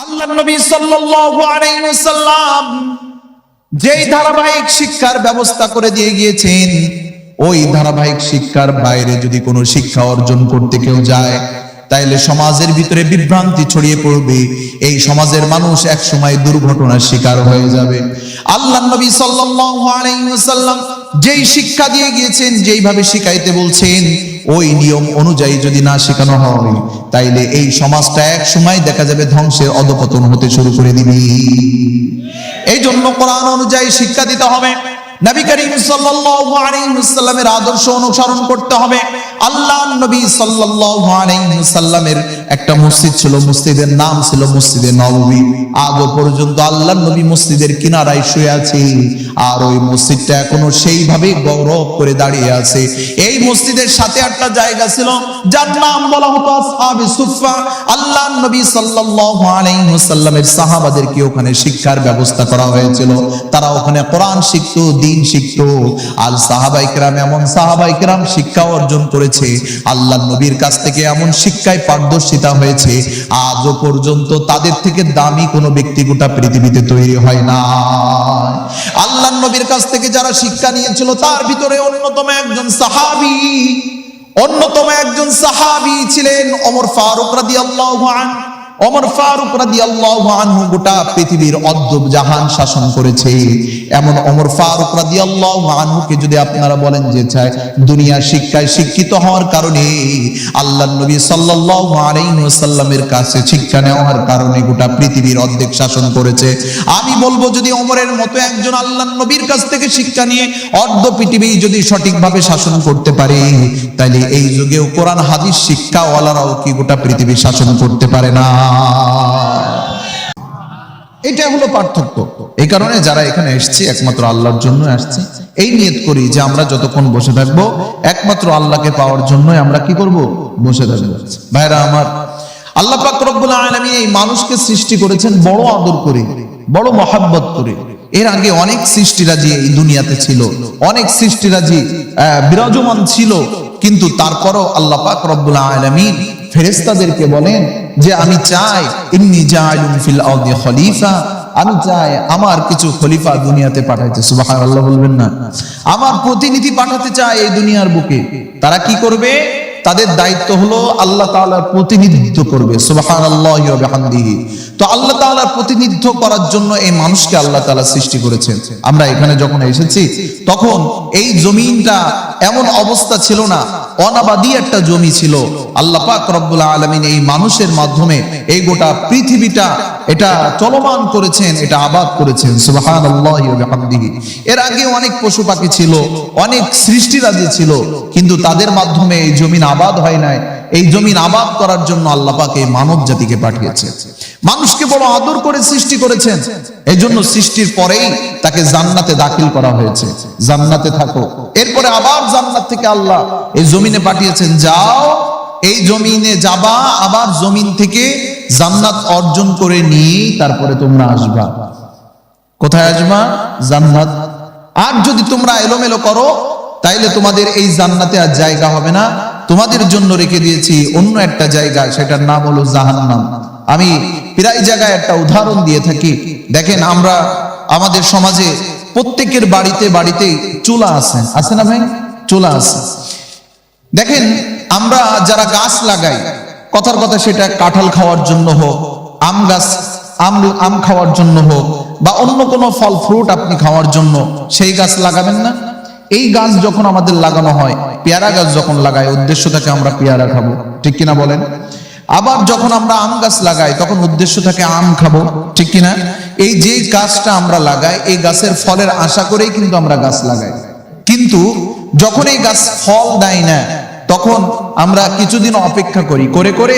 আল্লাহর নবী সাল্লাল্লাহু আলাইহি ওয়াসাল্লাম যেই ধারাবাহিক শিক্ষার ব্যবস্থা করে দিয়ে গিয়েছেন, ওই ধারাবাহিক শিক্ষার বাইরে যদি কোনো শিক্ষা অর্জন করতে কেউ যায়, তাইলে সমাজের ভিতরে বিভ্রান্তি ছড়িয়ে পড়বে। এই সমাজের মানুষ এক সময় দুর্ঘটনার শিকার হয়ে যাবে। আল্লাহর নবী সাল্লাল্লাহু আলাইহি ওয়াসাল্লাম যেই শিক্ষা দিয়ে গিয়েছেন, যেইভাবে শিখাইতে বলছেন, ওই নিয়ম অনুযায়ী যদি না শেখানো হয়, তাইলে এই সমাজটা এক সময় দেখা যাবে ধ্বংসের অধপতন হতে শুরু করে দিবে। এই জন্য কোরআন অনুযায়ী শিক্ষা দিতে হবে, নবী করিম সাল্লাল্লাহু আলাইহি ওয়াসাল্লামের আদর্শ অনুসরণ করতে হবে। আল্লাহর নবী সাল্লাল্লাহু আলাইহি ওয়াসাল্লামের একটা মসজিদ ছিল, মসজিদের নাম ছিল মসজিদে নববী। আজও পর্যন্ত আল্লাহর নবী মসজিদের কিনারায় শুয়ে আছে, আর ওই মসজিদটা এখনো সেইভাবে গৌরব করে দাঁড়িয়ে আছে। এই মসজিদের সাথে একটা জায়গা ছিল যার নাম বলা হতো আসহাবে সুফফা। আল্লাহর নবী সাল্লাল্লাহু আলাইহি ওয়াসাল্লামের সাহাবাদেরকে ওখানে শিক্ষার ব্যবস্থা করা হয়েছিল। তারা ওখানে কোরআন শিখতো, দিন শিখতো। আর সাহাবায়ে কেরাম, এমন সাহাবায়ে কেরাম শিক্ষা অর্জন করেছে, আল্লাহর নবীর কাছ থেকে এমন শিক্ষায় পারদর্শিতা হয়েছে, আজও পর্যন্ত তাদের থেকে দামি কোনো ব্যক্তি গোটা পৃথিবীতে তৈরি হয় না। আল্লাহর নবীর কাছ থেকে যারা শিক্ষা নিয়েছিল, তার ভিতরে অন্যতম একজন সাহাবী ছিলেন ওমর ফারুক রাদিয়াল্লাহু আনহু। ওমর ফারুক রাদিয়াল্লাহু আনহু গোটা পৃথিবীর অর্ধ জাহান শাসন করেছে। এমন ওমর ফারুক রাদিয়াল্লাহু আনহুকে যদি আপনারা বলেন যে চায় দুনিয়ার শিক্ষায় শিক্ষিত হওয়ার কারণে, আল্লাহর নবী সাল্লাল্লাহু আলাইহি ওয়াসাল্লামের কাছে শিক্ষা নেওয়ার কারণে গোটা পৃথিবীর অর্ধেক শাসন করেছে, আমি বলবো যদি ওমরের মতো একজন আল্লাহর নবীর কাছ থেকে শিক্ষা নিয়ে অর্ধ পৃথিবী যদি সঠিকভাবে শাসন করতে পারে, তাহলে এই যুগেও কোরআন হাদিস শিক্ষাওয়ালারাও কি গোটা পৃথিবী শাসন করতে পারে না? এটা হলো পার্থক্য। এই কারণে যারা এখানে এসেছি একমাত্র আল্লাহর জন্য আসছি, এই নিয়ত করি যে আমরা যতক্ষণ বসে থাকবো একমাত্র আল্লাহকে পাওয়ার জন্যই আমরা কি করব, বসে থাকবো। ভাইরা আমার, আল্লাহ পাক রব্বুল আলামিন এই মানুষকে সৃষ্টি করেছেন বড় আদর করে, বড় মহাব্বত করে। এর আগে অনেক সৃষ্টিরাজি এই দুনিয়াতে ছিল, অনেক সৃষ্টিরাজি বিরাজমান ছিল, কিন্তু তারপরও আল্লাহ পাক রব্বুল আলামিন ফেরেশতাদেরকে বলেন যে আমি চাই ইন্নী জাইলুন ফিল আরদি খলিফা, আমি চাই আমার কিছু খলিফা দুনিয়াতে পাঠাইতে। সুবহানাল্লাহ বলবেন না? আমার প্রতিনিধি পাঠাতে চাই এই দুনিয়ার বুকে। তারা কি করবে? তাদের দায়িত্ব হলো আল্লাহ তাআলার প্রতিনিধিত্ব করবে। সুবহানাল্লাহি ওয়া বিহামদিহি। তো আল্লাহ তাআলার প্রতিনিধিত্ব করার জন্য এই মানুষকে আল্লাহ তাআলা সৃষ্টি করেছেন। আমরা এখানে যখন এসেছি তখন এই জমিনটা এমন অবস্থা ছিল না, অনাবাদী একটা জমি ছিল। আল্লাহ পাক রব্বুল আলামিন এই মানুষের মাধ্যমে এই গোটা পৃথিবীটা এটা চলমান করেছেন, এটা আবাদ করেছেন। সুবহানাল্লাহি ওয়া বিহামদিহি। এর আগে অনেক পশু পাখি ছিল, অনেক সৃষ্টিরাজি ছিল, কিন্তু তাদের মাধ্যমে এই জমিন আবাদ হয় নাই। এই জমিন আবাদ করার জন্য আল্লাহ পাক এই মানব জাতিকে পাঠিয়েছেন। মানুষকে বড় আদর করে সৃষ্টি করেছেন, এই জন্য সৃষ্টির পরেই তাকে জান্নাতে দাখিল করা হয়েছে, জান্নাতে থাকো। এরপরে আবার জান্নাত থেকে আল্লাহ এই জমিনে পাঠিয়েছেন, যাও এই জমিনে যাবা, আবার জমিন থেকে জান্নাত অর্জন করে নিয়ে তারপরে তোমরা আসবা। কোথায় আসবা? জান্নাত। আর যদি তোমরা এলোমেলো করো, তাইলে তোমাদের এই জান্নাতে আর জায়গা হবে না। তোমাদের জন্য রেখে দিয়েছি অন্য একটা জায়গা, সেটার নাম হলো জাহান্নাম। আমি প্রায় জায়গায় একটা উদাহরণ দিয়ে থাকি। দেখেন, আমরা আমাদের সমাজে প্রত্যেকের বাড়িতে বাড়িতে চুলা আছে, আছে না ভাই? চুলা আছে। দেখেন, আমরা যারা গাছ লাগাই, কথার কথা সেটা কাঁঠাল খাওয়ার জন্য হোক, আম গাছ আম খাওয়ার জন্য হোক, বা অন্য কোনো ফল ফ্রুট আপনি খাওয়ার জন্য, সেই গাছ লাগাবেন না? এই গাছ যখন আমাদের লাগানো হয়, পেয়ারা গাছ যখন লাগাই, উদ্দেশ্য থাকে আমরা পেয়ারা খাবো, ঠিক কিনা বলেন? আবার যখন আমরা আম গাছ লাগাই, তখন উদ্দেশ্য থাকে আম খাবো, ঠিক কিনা? এই যে গাছটা আমরা লাগাই, এই গাছের ফলের আশা করেই কিন্তু আমরা গাছ লাগাই। কিন্তু যখন এই গাছ ফল দেয় না, তখন আমরা কিছুদিন অপেক্ষা করি, করে করে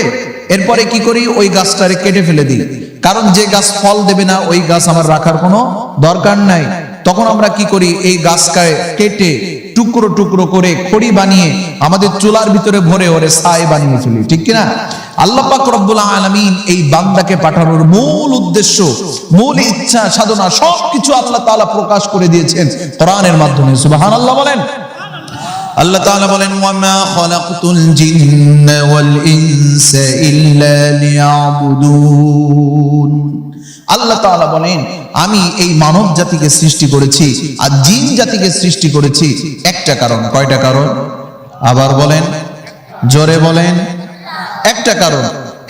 এরপরে কি করি? ওই গাছটারে কেটে ফেলে দিই। কারণ যে গাছ ফল দেবে না, ওই গাছ আমার রাখার কোনো দরকার নাই। তখন আমরা কি করি? এই গাছকে কেটে টুকরো টুকরো করে খড়ি বানিয়ে আমাদের চুলার ভিতরে ভরে ওরে ছাই বানিয়ে ফেলি, ঠিক কিনা? আল্লাহ পাক রব্বুল আলামিন এই বান্দাকে পাঠানোর মূল উদ্দেশ্য, মূল ইচ্ছা সাধনা সবকিছু আল্লাহ তাআলা প্রকাশ করে দিয়েছেন কোরআনের মাধ্যমে। সুবহানাল্লাহ বলেন। আল্লাহ তাআলা বলেন ওয়ামা খালাকতুল জিন্না ওয়াল ইনসা ইল্লা লিয়াবুদুন। আল্লাহ তাআলা বলেন আমি এই মানব জাতিকে সৃষ্টি করেছি আর জিন জাতিকে সৃষ্টি করেছি একটা কারণ। কয়টা কারণ? আবার বলেন, জোরে বলেন। একটা কারণ।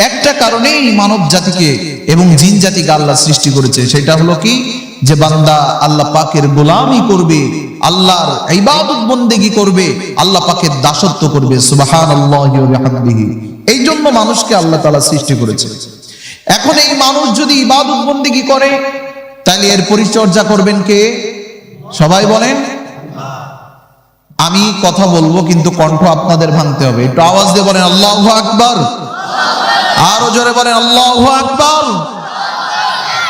একটা কারণেই মানব জাতিকে এবং জিন জাতিকে আল্লাহ সৃষ্টি করেছে, সেটা হলো কি, যে বান্দা আল্লাহ পাকের গোলামি করবে, আল্লাহর ইবাদত বন্দেগী করবে, আল্লাহ পাকের দাসত্ব করবে। সুবহানাল্লাহি ওয়া বিহামদিহি। এই জন্য মানুষকে আল্লাহ তাআলা সৃষ্টি করেছে। এখন এই মানুষ যদি ইবাদত বন্দেগী করে, তাহলে এর পরিচর্যা করবেন কে? সবাই বলেন। আমি কথা বলবো কিন্তু কণ্ঠ আপনাদের ভাঙতে হবে। একটু আওয়াজ দিয়ে বলেন আল্লাহু আকবার। আরো জোরে বলেন আল্লাহু আকবার।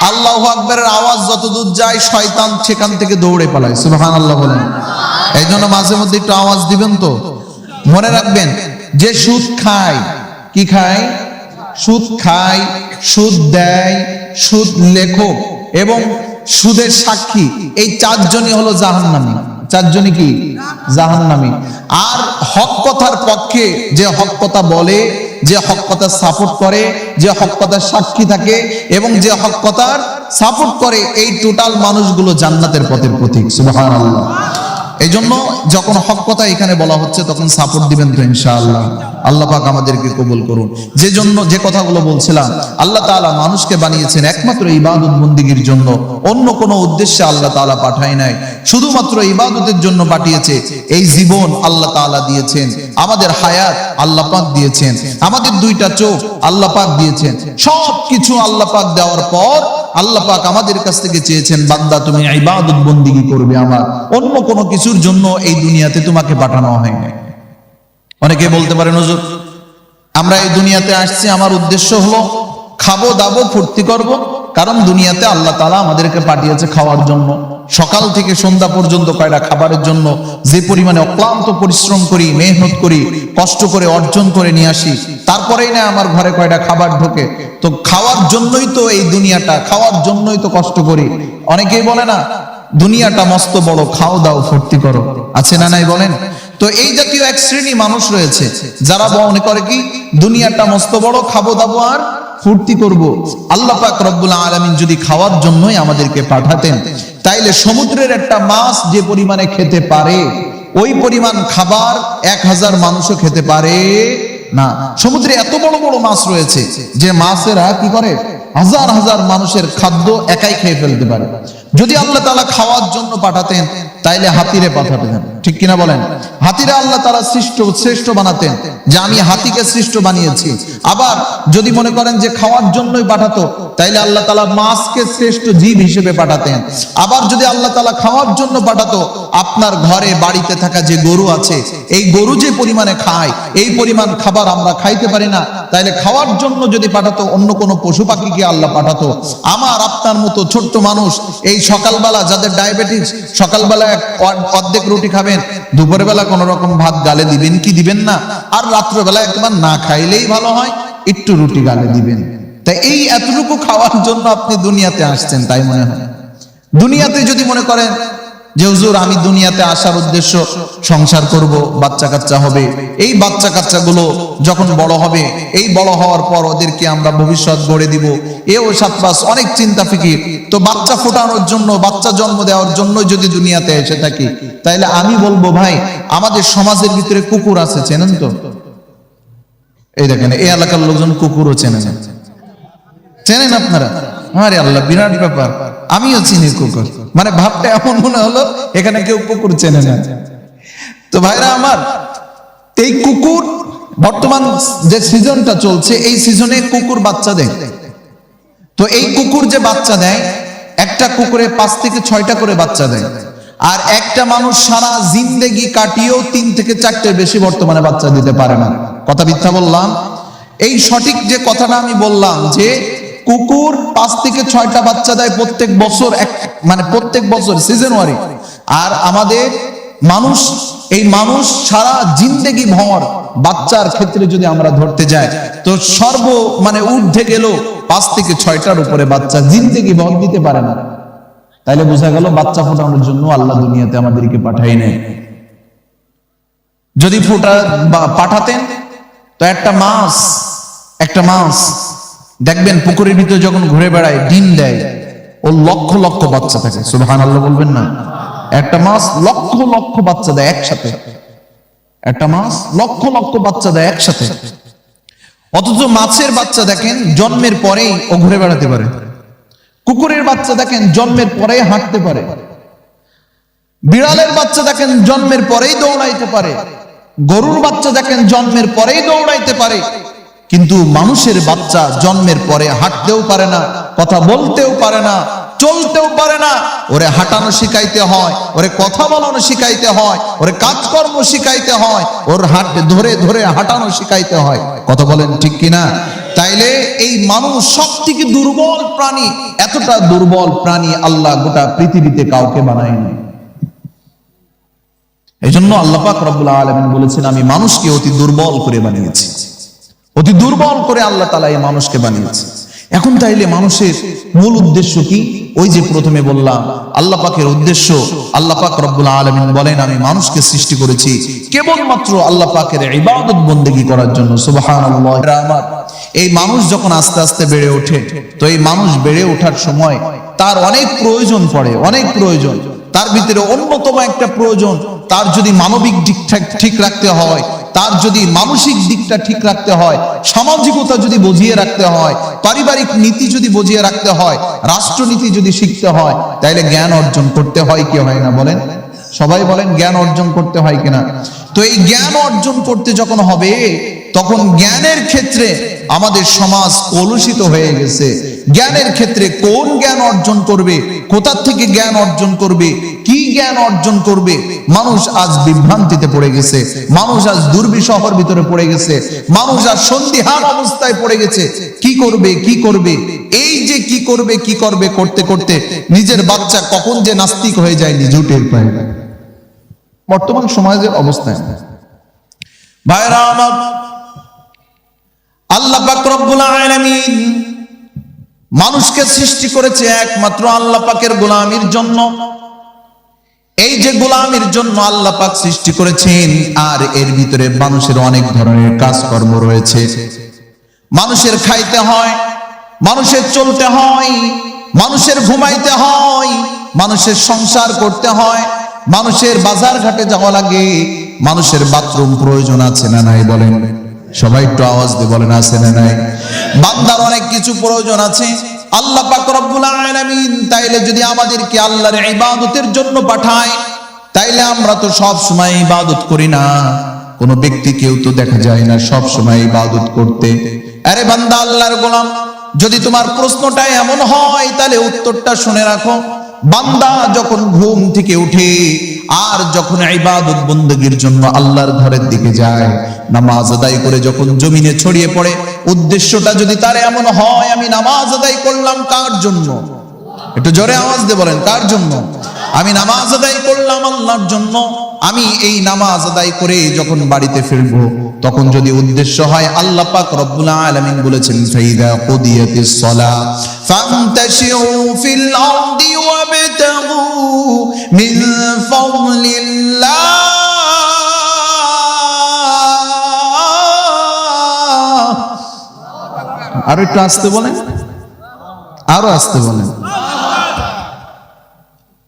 আল্লাহু আকবারের আওয়াজ যত দূর যায় শয়তান সেখান থেকে দৌড়ে পালায়। সুবহানাল্লাহ বলেন। এই জন্য মাঝে মধ্যে একটু আওয়াজ দিবেন তো। মনে রাখবেন যে সুদ খায়, কি খায়? সুদ খায়, সুদ দেয়, সুদ লেখক এবং সুদের সাক্ষী, এই চারজনই হলো জাহান্নামী। চারজনই কি? জাহান্নামী। আর হক কথার পক্ষে যে হক কথা বলে, যে হক কথা সাপোর্ট করে, যে হক কথার সাক্ষী থাকে এবং যে হক কথার সাপোর্ট করে, এই টোটাল মানুষগুলো জান্নাতের পথের পথিক। সুবহানাল্লাহ। এই জন্য যখন হক কথা এখানে বলা হচ্ছে তখন সাপোর্ট দিবেন তো ইনশাআল্লাহ। আল্লাহ পাক আমাদেরকে কবুল করুন। যে জন্য যে কথাগুলো বলছিলাম, আল্লাহ তাআলা মানুষকে বানিয়েছেন একমাত্র ইবাদত বন্দেগীর জন্য, অন্য কোনো উদ্দেশ্যে আল্লাহ তাআলা পাঠায় নাই, শুধুমাত্র ইবাদতের জন্য পাঠিয়েছে। এই জীবন আল্লাহ তাআলা দিয়েছেন, আমাদের হায়াত আল্লাহ পাক দিয়েছেন, আমাদের দুইটা চোখ আল্লাহ পাক দিয়েছেন। সব কিছু আল্লাহ পাক দেওয়ার পর আল্লাহ পাক আমাদের কাছ থেকে চেয়েছেন, বান্দা তুমি ইবাদত বন্দেগী করবে আমার, অন্য কোনো কিছুর জন্য এই দুনিয়াতে তোমাকে পাঠানো হয়নি। অনেকে বলতে পারেন হুজুর আমরা এই দুনিয়াতে আসছি, আমার উদ্দেশ্য হলো খাবো দাবো ফুর্তি করব, কারণ দুনিয়াতে আল্লাহ তাআলা আমাদেরকে পাঠিয়েছে খাওয়ার জন্য। সকাল থেকে সন্ধ্যা পর্যন্ত কয়টা খাবারের জন্য যে পরিমাণে অক্লান্ত পরিশ্রম করি, মেহনত করি, কষ্ট করে অর্জন করে নিয়ে আসি, তারপরেই না আমার ঘরে কয়টা খাবার ঢোকে। তো খাওয়ার জন্যই তো এই দুনিয়াটা, খাওয়ার জন্যই তো কষ্ট করি। অনেকেই বলে না দুনিয়াটা মস্ত বড়, খাও দাও ফুর্তি করো, আছে না নাই বলেন? তো এই জাতীয় এক শ্রেণী মানুষ রয়েছে যারা মনে করে কি দুনিয়াটা মস্ত বড়, খাবো দাবো আর ফুর্তি করব। আল্লাহ পাক রব্বুল আলামিন যদি খাওয়ার জন্যই আমাদেরকে পাঠাতেন, তাইলে সমুদ্রের একটা মাছ যে পরিমাণে খেতে পারে, ওই পরিমাণ খাবার 1000 মানুষও খেতে পারে না। সমুদ্রে এত বড় বড় মাছ রয়েছে যে মাছেরা কি করে, হাজার হাজার মানুষের খাদ্য একাই খেয়ে ফেলতে পারে। যদি আল্লাহ তাআলা খাওয়ার জন্য পাঠাতেন, তাইলে হাতিরে পাঠাতেন, ঠিক কিনা বলেন? হাতিরা আল্লাহ তাআলা শ্রেষ্ঠ বানাতেন, যে আমি হাতিকে শ্রেষ্ঠ বানিয়েছি। আবার যদি মনে করেন যে খাওয়ার জন্যই পাঠাতো, তাইলে আল্লাহ তাআলা মাছকে শ্রেষ্ঠ জীব হিসেবে পাঠাতেন। আবার যদি আল্লাহ তাআলা খাওয়ার জন্য পাঠাতো, আপনার ঘরে বাড়িতে থাকা যে গরু আছে, এই গরু যে পরিমাণে খায়, এই পরিমাণ খাবার আমরা খাইতে পারি না, তাইলে খাওয়ার জন্য যদি পাঠাতো অন্য কোনো পশু পাখিকে আল্লাহ পাঠাতো। আমার আপনার মতো ছোট্ট মানুষ, এই সকালবেলা যাদের ডায়াবেটিস, সকালবেলা অর্ধেক রুটি খাবেন, দুপুরের বেলা কোন রকম ভাত গালে দিবেন কি দিবেন না, আর রাত্রবেলা একবার না খাইলেই ভালো হয়, একটু রুটি গালে দিবেন। তাই এই এতটুকু খাওয়ার জন্য আপনি দুনিয়াতে আসছেন তাই মনে হয়? দুনিয়াতে যদি মনে করেন যে হুজুর আমি দুনিয়াতে আসার উদ্দেশ্য সংসার করব, বাচ্চা কাচ্চা হবে, এই বাচ্চা কাচ্চাগুলো যখন বড় হবে, এই বড় হওয়ার পর ওদেরকে আমরা ভবিষ্যৎ গড়ে দিব, এও সাতপাস অনেক চিন্তা ফিকির, তো বাচ্চা ফোটানোর জন্য, বাচ্চা জন্ম দেওয়ার জন্য যদি দুনিয়াতে এসে থাকি, তাইলে আমি বলবো ভাই আমাদের সমাজের ভিতরে কুকুর আছে, চেনেন তো? এই দেখেন এই এলাকার লোকজন কুকুরও চেনেন, চেনেন আপনারা? আরে আল্লাহ, বিরাট ব্যাপার। আমিও চিনি কুকুর, মানে ভাবটা এমন মনে হলো এখানে কেউ কুকুর চেনে না। তো ভাইরা আমার, এই কুকুর বর্তমান যে সিজনটা চলছে, এই সিজনে কুকুর বাচ্চা দেয়। তো এই কুকুর যে বাচ্চা দেয়, একটা কুকুরে 5 থেকে 6টা করে বাচ্চা দেয়। আর একটা মানুষ সারা জিন্দেগি কাটিয়েও 3 থেকে 4টের বেশি বর্তমানে বাচ্চা দিতে পারে না। কথা মিথ্যা বললাম? এই সঠিক যে কথাটা আমি বললাম, যে কুকুর 5 থেকে 6টা বাচ্চা দেয় প্রত্যেক বছর, মানে প্রত্যেক বছর সিজন ওয়ারি। আর আমাদের মানুষ, এই মানুষ সারা জিন্দেগি ভর বাচ্চার ক্ষেত্রে যদি আমরা ধরতে যাই, তো মানে ঊর্ধ্বে গেল 5 থেকে 6টার উপরে বাচ্চা জিন্দেগি ভর দিতে পারে না। তাইলে বোঝা গেল বাচ্চা ফোটানোর জন্য আল্লাহ দুনিয়াতে আমাদেরকে পাঠায় নাই। যদি ফোটা বা পাঠাতেন তো একটা মাছ দেখবেন পুকুরের ভিতরে যখন ঘুরে বেড়ায় ডিম দেয়, ও লক্ষ লক্ষ বাচ্চা থাকে। সুবহানাল্লাহ বলবেন না? একটা মাছ লক্ষ লক্ষ বাচ্চা দেয় একসাথে, একটা মাছ লক্ষ লক্ষ বাচ্চা দেয় একসাথে। অথচ মাছের বাচ্চা দেখেন জন্মের পরেই ও ঘুরে বেড়াতে পারে, কুকুরের বাচ্চা দেখেন জন্মের পরেই হাঁটতে পারে, বিড়ালের বাচ্চা দেখেন জন্মের পরেই দৌড়াইতে পারে, গরুর বাচ্চা দেখেন জন্মের পরেই দৌড়াইতে পারে। কিন্তু মানুষের বাচ্চা জন্মের পরে হাঁটতেও পারে না, কথা বলতেও পারে না, চলতেও পারে না। ওরে হাঁটানো শিখাইতে হয়, ওরে কথা বলানো শিখাইতে হয়, ওরে কাজকর্ম শিখাইতে হয়, ওর হাত ধরে ধরে হাঁটানো শিখাইতে হয়। কথা বলেন ঠিক কিনা? তাইলে এই মানুষ সব থেকে দুর্বল প্রাণী। এতটা দুর্বল প্রাণী আল্লাহ গোটা পৃথিবীতে কাউকে বানায়নি। এই জন্য আল্লাহ পাক রব্বুল আলামিন বলেছেন, আমি মানুষকে অতি দুর্বল করে বানিয়েছি, অতি দুর্বল করে আল্লাহ তাআলা এই মানুষকে বানিয়েছে। এখন তাইলে মানুষের মূল উদ্দেশ্য কি? ওই যে প্রথমে বললাম আল্লাহ পাকের উদ্দেশ্য, আল্লাহ পাক রব্বুল আলামিন বলেন আমি মানুষকে সৃষ্টি করেছি কেবলমাত্র আল্লাহ পাকের ইবাদত বন্দেগী করার জন্য। সুবহানাল্লাহ। আমার এই মানুষ যখন আস্তে আস্তে বেড়ে ওঠে, তো এই মানুষ বেড়ে ওঠার সময় তার অনেক প্রয়োজন পড়ে, অনেক প্রয়োজন। তার ভিতরে অন্যতম একটা প্রয়োজন, তার যদি মানবিক দিকটা ঠিক রাখতে হয়, তার যদি মানসিক দিকটা ঠিক রাখতে হয়, সামাজিকতা যদি বুঝিয়ে রাখতে হয়, পারিবারিক নীতি যদি বুঝিয়ে রাখতে হয়, রাষ্ট্রনীতি যদি শিখতে হয়, তাইলে জ্ঞান অর্জন করতে হয় কি হয় না বলেন? সবাই বলেন জ্ঞান অর্জন করতে হয় কিনা? তো এই জ্ঞান অর্জন করতে যখন হবে, তখন জ্ঞানের ক্ষেত্রে আমাদের সমাজ কলুষিত হয়ে গেছে। জ্ঞানের ক্ষেত্রে কোন জ্ঞান অর্জন করবে, কোথা থেকে জ্ঞান অর্জন করবে, কি জ্ঞান অর্জন করবে, মানুষ আজ বিভ্রান্তিতে পড়ে গেছে, মানুষ আজ দুর্বিষহর ভিতরে পড়ে গেছে, মানুষ আজ সন্দিহান অবস্থায় পড়ে গেছে। কি করবে কি করবে, এই যে কি করবে কি করবে করতে করতে নিজের বাচ্চা কখন যে নাস্তিক হয়ে যায় নিজেও টের পায় না। বর্তমান সমাজের অবস্থায় ভাইরা আমার, আল্লাহ পাক রব্বুল আলামিন মানুষকে সৃষ্টি করেছে একমাত্র আল্লাহ পাকের গোলামির জন্য। এই যে গোলামির জন্য আল্লাহ পাক সৃষ্টি করেছেন, আর এর ভিতরে মানুষের অনেক ধরনের কাজকর্ম রয়েছে। মানুষের খাইতে হয়, মানুষের চলতে হয়, মানুষের ঘুমাইতে হয়, মানুষের সংসার করতে হয়, মানুষের বাজার ঘাটে যাওয়া লাগে, মানুষের বাথরুম প্রয়োজন আছে না নাই বলেন? সবাই একটু আওয়াজ দিয়ে বলেন আছে না নাই? বান্দার অনেক কিছু প্রয়োজন আছে। আল্লাহ পাক রব্বুল আলামিন তাইলে যদি আমাদেরকে আল্লাহর ইবাদতের জন্য পাঠায়, তাইলে আমরা তো সব সময় ইবাদত করি না। কোন ব্যক্তি কেউ তো দেখা যায় না সব সময় ইবাদত করতে। আরে বান্দা আল্লাহর গোলাম, যদি তোমার প্রশ্নটা এমন হয় তাহলে উত্তরটা শুনে রাখো। বান্দা যখন ঘুম থেকে উঠে আর যখন ইবাদত বন্দেগীর জন্য আল্লাহর ঘরের দিকে যায়, নামাজ আদায় করে যখন জমিনে ছড়িয়ে পড়ে, উদ্দেশ্যটা যদি তার এমন হয় আমি নামাজ আদায় করলাম কার জন্য, একটু জোরে আওয়াজ দিয়ে বলেন কার জন্য? আমি নামাজ আদায় করলাম আল্লাহর জন্য। আমি এই নামাজ আদায় করে যখন বাড়িতে ফিরবো, তখন যদি উদ্দেশ্য হয়, আল্লাহ পাক রব্বুল আলামিন বলেছেন ফাইদা কুদিয়াতিস সালাত ফান্তাশিউ ফিল আরদি ওয়াবতাগু মিন ফাদলিল্লাহ। আর একটু আস্তে বলেন, আরো আস্তে বলেন।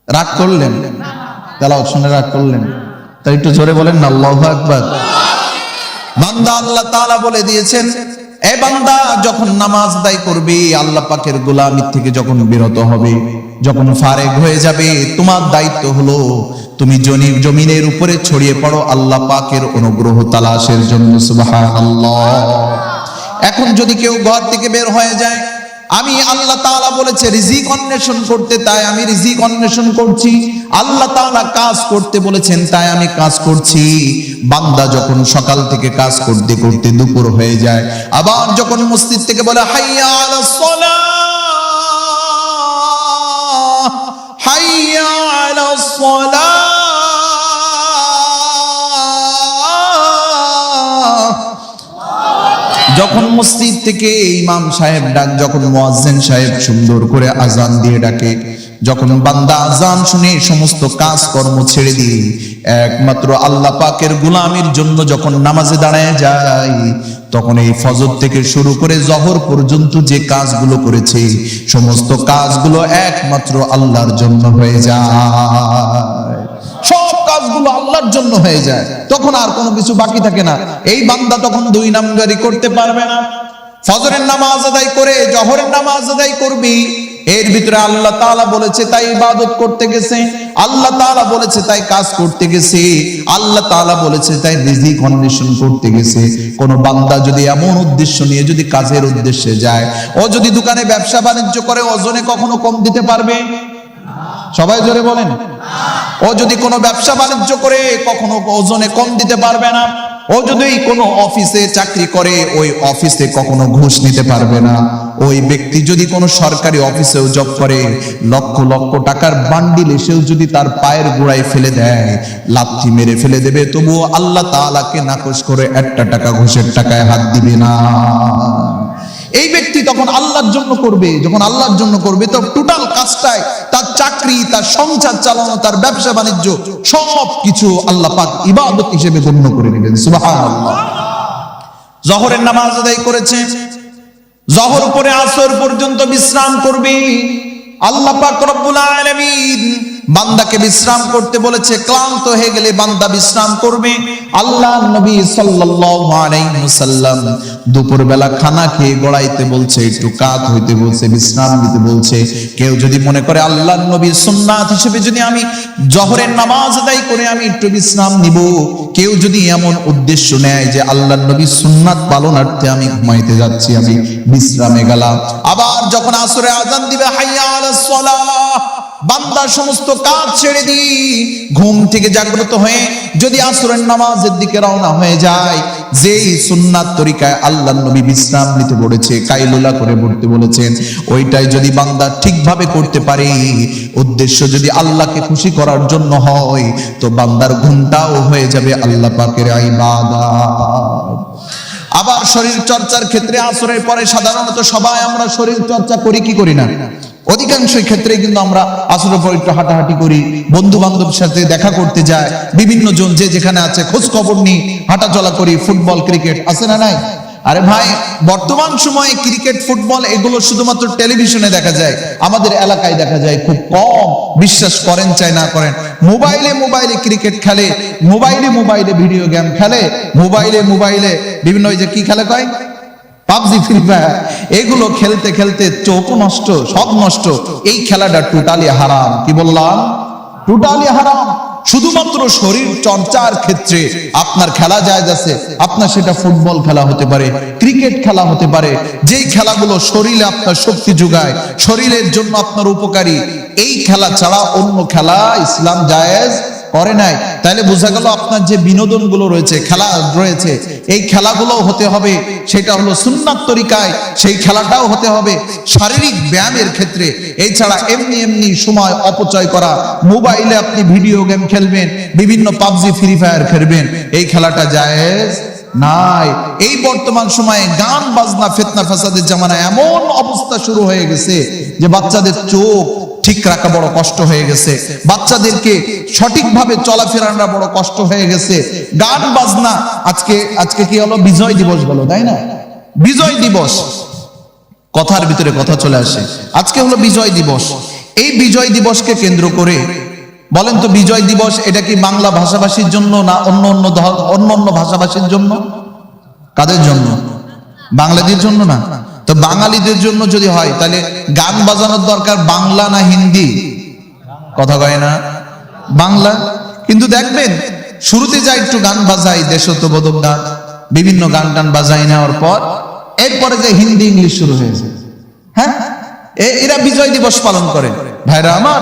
রাগ করলেন? তেলাওয়াত শুনে রাগ করলেন? তাই একটু জোরে বলেন না আল্লাহু আকবার। বান্দা আল্লাহ তাআলা বলে দিয়েছেন, এ বান্দা যখন নামাজ আদায় করবে, আল্লাহ পাকের গোলামি থেকে যখন বিরত হবে, যখন ফারেগ হয়ে যাবে, তোমার দায়িত্ব হলো তুমি জমিনের উপরে ছড়িয়ে পড়ো আল্লাহ পাকের অনুগ্রহ তালাশের জন্য। সুবহানাল্লাহ। এখন যদি কেউ ঘর থেকে বের হয়ে যায়, আমি আল্লাহ তাআলা বলেছে রিজিক অন্বেষণ করতে, তাই আমি রিজিক অন্বেষণ করছি। আল্লাহ তাআলা কাজ করতে বলেছেন, তাই আমি কাজ করছি। বান্দা যখন সকাল থেকে কাজ করতে করতে দুপুর হয়ে যায়, আবার যখন মসজিদ থেকে বলে হাইয়া আলাস সালাহ, হাইয়া আলাস সালাহ, যখন মসজিদ থেকে ইমাম সাহেব ডাক, যখন মুয়াজ্জিন সাহেব সুন্দর করে আজান দিয়ে ডাকে, যখন বান্দা আযান শুনে সমস্ত কাজ কর্ম ছেড়ে দিয়ে একমাত্র আল্লাহ পাকের গোলামির জন্য যখন নামাজে দাঁড়ায় যায়, তখন এই ফজর থেকে শুরু করে জোহর পর্যন্ত যে কাজগুলো করেছে সমস্ত কাজগুলো একমাত্র আল্লাহর জন্য হয়ে যায়। সব কাজগুলো আল্লাহর জন্য হয়ে যায়, তখন আর কোনো কিছু বাকি থাকে না। এই বান্দা তখন দুই নামজারি করতে পারবে না। ফজরের নামাজ আদায় করে জোহরের নামাজ আদায় করবি, এর ভিতরে আল্লাহ তাআলা বলেছে তাই ইবাদত করতে গেছে, আল্লাহ তাআলা বলেছে তাই কাজ করতে গেছে, আল্লাহ তাআলা বলেছে তাই রিজিক অন্বেষণ করতে গেছে। কোন বান্দা যদি এমন উদ্দেশ্য নিয়ে যদি কাজের উদ্দেশ্যে যায়, ও যদি দোকানে ব্যবসা বাণিজ্য করে ওজনে কখনো কম দিতে পারবে? সবাই জোরে বলেন। ও যদি কোনো ব্যবসা বাণিজ্য করে কখনো ওজনে কম দিতে পারবে না। ও যদি কোনো অফিসে চাকরি করে ওই অফিসে কখনো ঘুষ নিতে পারবে না। ওই ব্যক্তি যদি কোনো সরকারি অফিসেও জব করে লক্ষ লক্ষ টাকার বান্ডিল এসেও যদি তার পায়ের গোড়ায় ফেলে দেয়, লাথি মেরে ফেলে দেবে, তবুও আল্লাহ তাআলাকে নাকশ করে একটা টাকা ঘুষের টাকায় হাত দিবে না। এই ব্যক্তি তখন আল্লাহর জন্য করবে। যখন আল্লাহর জন্য করবে তো টোটাল কাজটাই, তার চাকরি, তার সংসার চালানো, তার ব্যবসা বাণিজ্য সব কিছু আল্লাহ পাক ইবাদত হিসেবে গণ্য করে নেবেন। সুবহানাল্লাহ। জোহরের নামাজ আদায় করেছে, জোহর পরে আসর পর্যন্ত বিশ্রাম করবে। আল্লাহ পাক রব্বুল আলামিন বান্দাকে বিশ্রাম করতে বলেছে, ক্লান্ত হয়ে গেলে বান্দা বিশ্রাম করবে। আল্লাহ নবী সাল্লাল্লাহু আলাইহি ওয়াসাল্লাম দুপুরবেলা খানা খেয়ে গড়াইতে বলছে, একটু কাত হইতে বলছে, বিশ্রাম নিতে বলছে। কেউ যদি মনে করে আল্লাহ নবীর সুন্নাত হিসেবে যদি আমি জোহরের নামাজ আদায় করে আমি একটু বিশ্রাম নিব, কেউ যদি এমন উদ্দেশ্য নেয় যে আল্লাহ নবীর সুন্নাত পালনার্থে আমি ঘুমাইতে যাচ্ছি, আমি বিশ্রামে গেলাম, আবার যখন আসরে আযান দিবে হাইয়া আলাস সালাহ, বান্দা সমস্ত কাজ ছেড়ে দিয়ে ঘুম থেকে জাগ্রত হয়ে যদি আসরের নামাজের দিকে রওনা হয়ে যায়, যেই সুন্নাত তরিকায় আল্লাহর নবী বিশ্রাম নিতে বলেছে, কাইলুলা করে পড়তে বলেছেন, ওইটাই যদি বান্দা ঠিকভাবে করতে পারে, উদ্দেশ্য যদি আল্লাহকে খুশি করার জন্য হয়, তো বান্দার ঘুমটাও হয়ে যাবে আল্লাহ পাকের ইবাদত। আবার শরীর চর্চার ক্ষেত্রে আসরের পরে সাধারণত সবাই আমরা শরীর চর্চা করি কি করি না? অধিকাংশ ক্ষেত্রে কিন্তু আমরা আসরের পর একটু হাঁটাহাঁটি করি, বন্ধু বান্ধবের সাথে দেখা করতে যাই, বিভিন্ন জন যে যেখানে আছে খোঁজ খবর নিই, হাঁটাচলা করি, ফুটবল ক্রিকেট আছে না নাই? আরে ভাই, বর্তমান সময়ে ক্রিকেট ফুটবল এগুলো শুধুমাত্র টেলিভিশনে দেখা যায়, আমাদের এলাকায় দেখা যায় খুব কম। বিশ্বাস করেন চাই না করেন, মোবাইলে ক্রিকেট খেলে, মোবাইলে ভিডিও গেম খেলে, মোবাইলে বিভিন্ন ওই যে কি খেলে কয় পাবজি, ফ্রি ফায়ার, এগুলো খেলতে খেলতে চোখ নষ্ট, সব নষ্ট। এই খেলাটা টোটালি হারাম। কি বললাম? টোটালি হারাম। শুধুমাত্র শরীর চর্চার ক্ষেত্রে আপনার খেলা জায়েজ আছে। আপনার সেটা ফুটবল খেলা হতে পারে, ক্রিকেট খেলা হতে পারে, যেই খেলাগুলো শরীরে আপনার শক্তি যোগায়, শরীরের জন্য আপনার উপকারী, এই খেলা ছাড়া অন্য খেলা ইসলাম জায়েজ করে নাই। তাইলে বোঝা গেল আপনার যে বিনোদন গুলো রয়েছে, খেলা রয়েছে, এই খেলাগুলো হতে হবে সেটা হলো সুন্নাত তরিকায়, সেই খেলাটাও হতে হবে শারীরিক ব্যায়ামের ক্ষেত্রে। এছাড়া এমনি সময় অপচয় করা, মোবাইলে আপনি ভিডিও গেম খেলবেন, বিভিন্ন পাবজি ফ্রি ফায়ার খেলবেন, এই খেলাটা জায়েজ নাই। এই বর্তমান সময়ে গান বাজনা ফিতনা ফাসাদের জামানা, এমন অবস্থা শুরু হয়ে গেছে যে বাচ্চাদের চোখ ঠিক রাখা বড় কষ্ট হয়ে গেছে, বাচ্চাদেরকে সঠিকভাবে চলাফেরা বড় কষ্ট হয়ে গেছে। গান বাজনা, আজকে কি হলো? বিজয় দিবস বলো, তাই না? বিজয় দিবস, কথার ভিতরে কথা চলে আসে। আজকে হলো বিজয় দিবস। এই বিজয় দিবসকে কেন্দ্র করে বলেন তো, বিজয় দিবস এটা কি বাংলা ভাষাভাষীর জন্য না অন্য ভাষাভাষীর জন্য? কাদের জন্য? বাংলাদেশের জন্য না তো বাঙালিদের জন্য যদি হয়, তাহলে গান বাজানোর দরকার বাংলা না হিন্দি? কথা কয় না? বাংলা। কিন্তু দেখবেন শুরুতে যা একটু গান বাজাই, দেশাত্মবোধক গান, বিভিন্ন গান টান বাজাই নেওয়ার পর এরপরে যে হিন্দি ইংলিশ শুরু হয়েছে। হ্যাঁ, এরা বিজয় দিবস পালন করে ভাইরা আমার।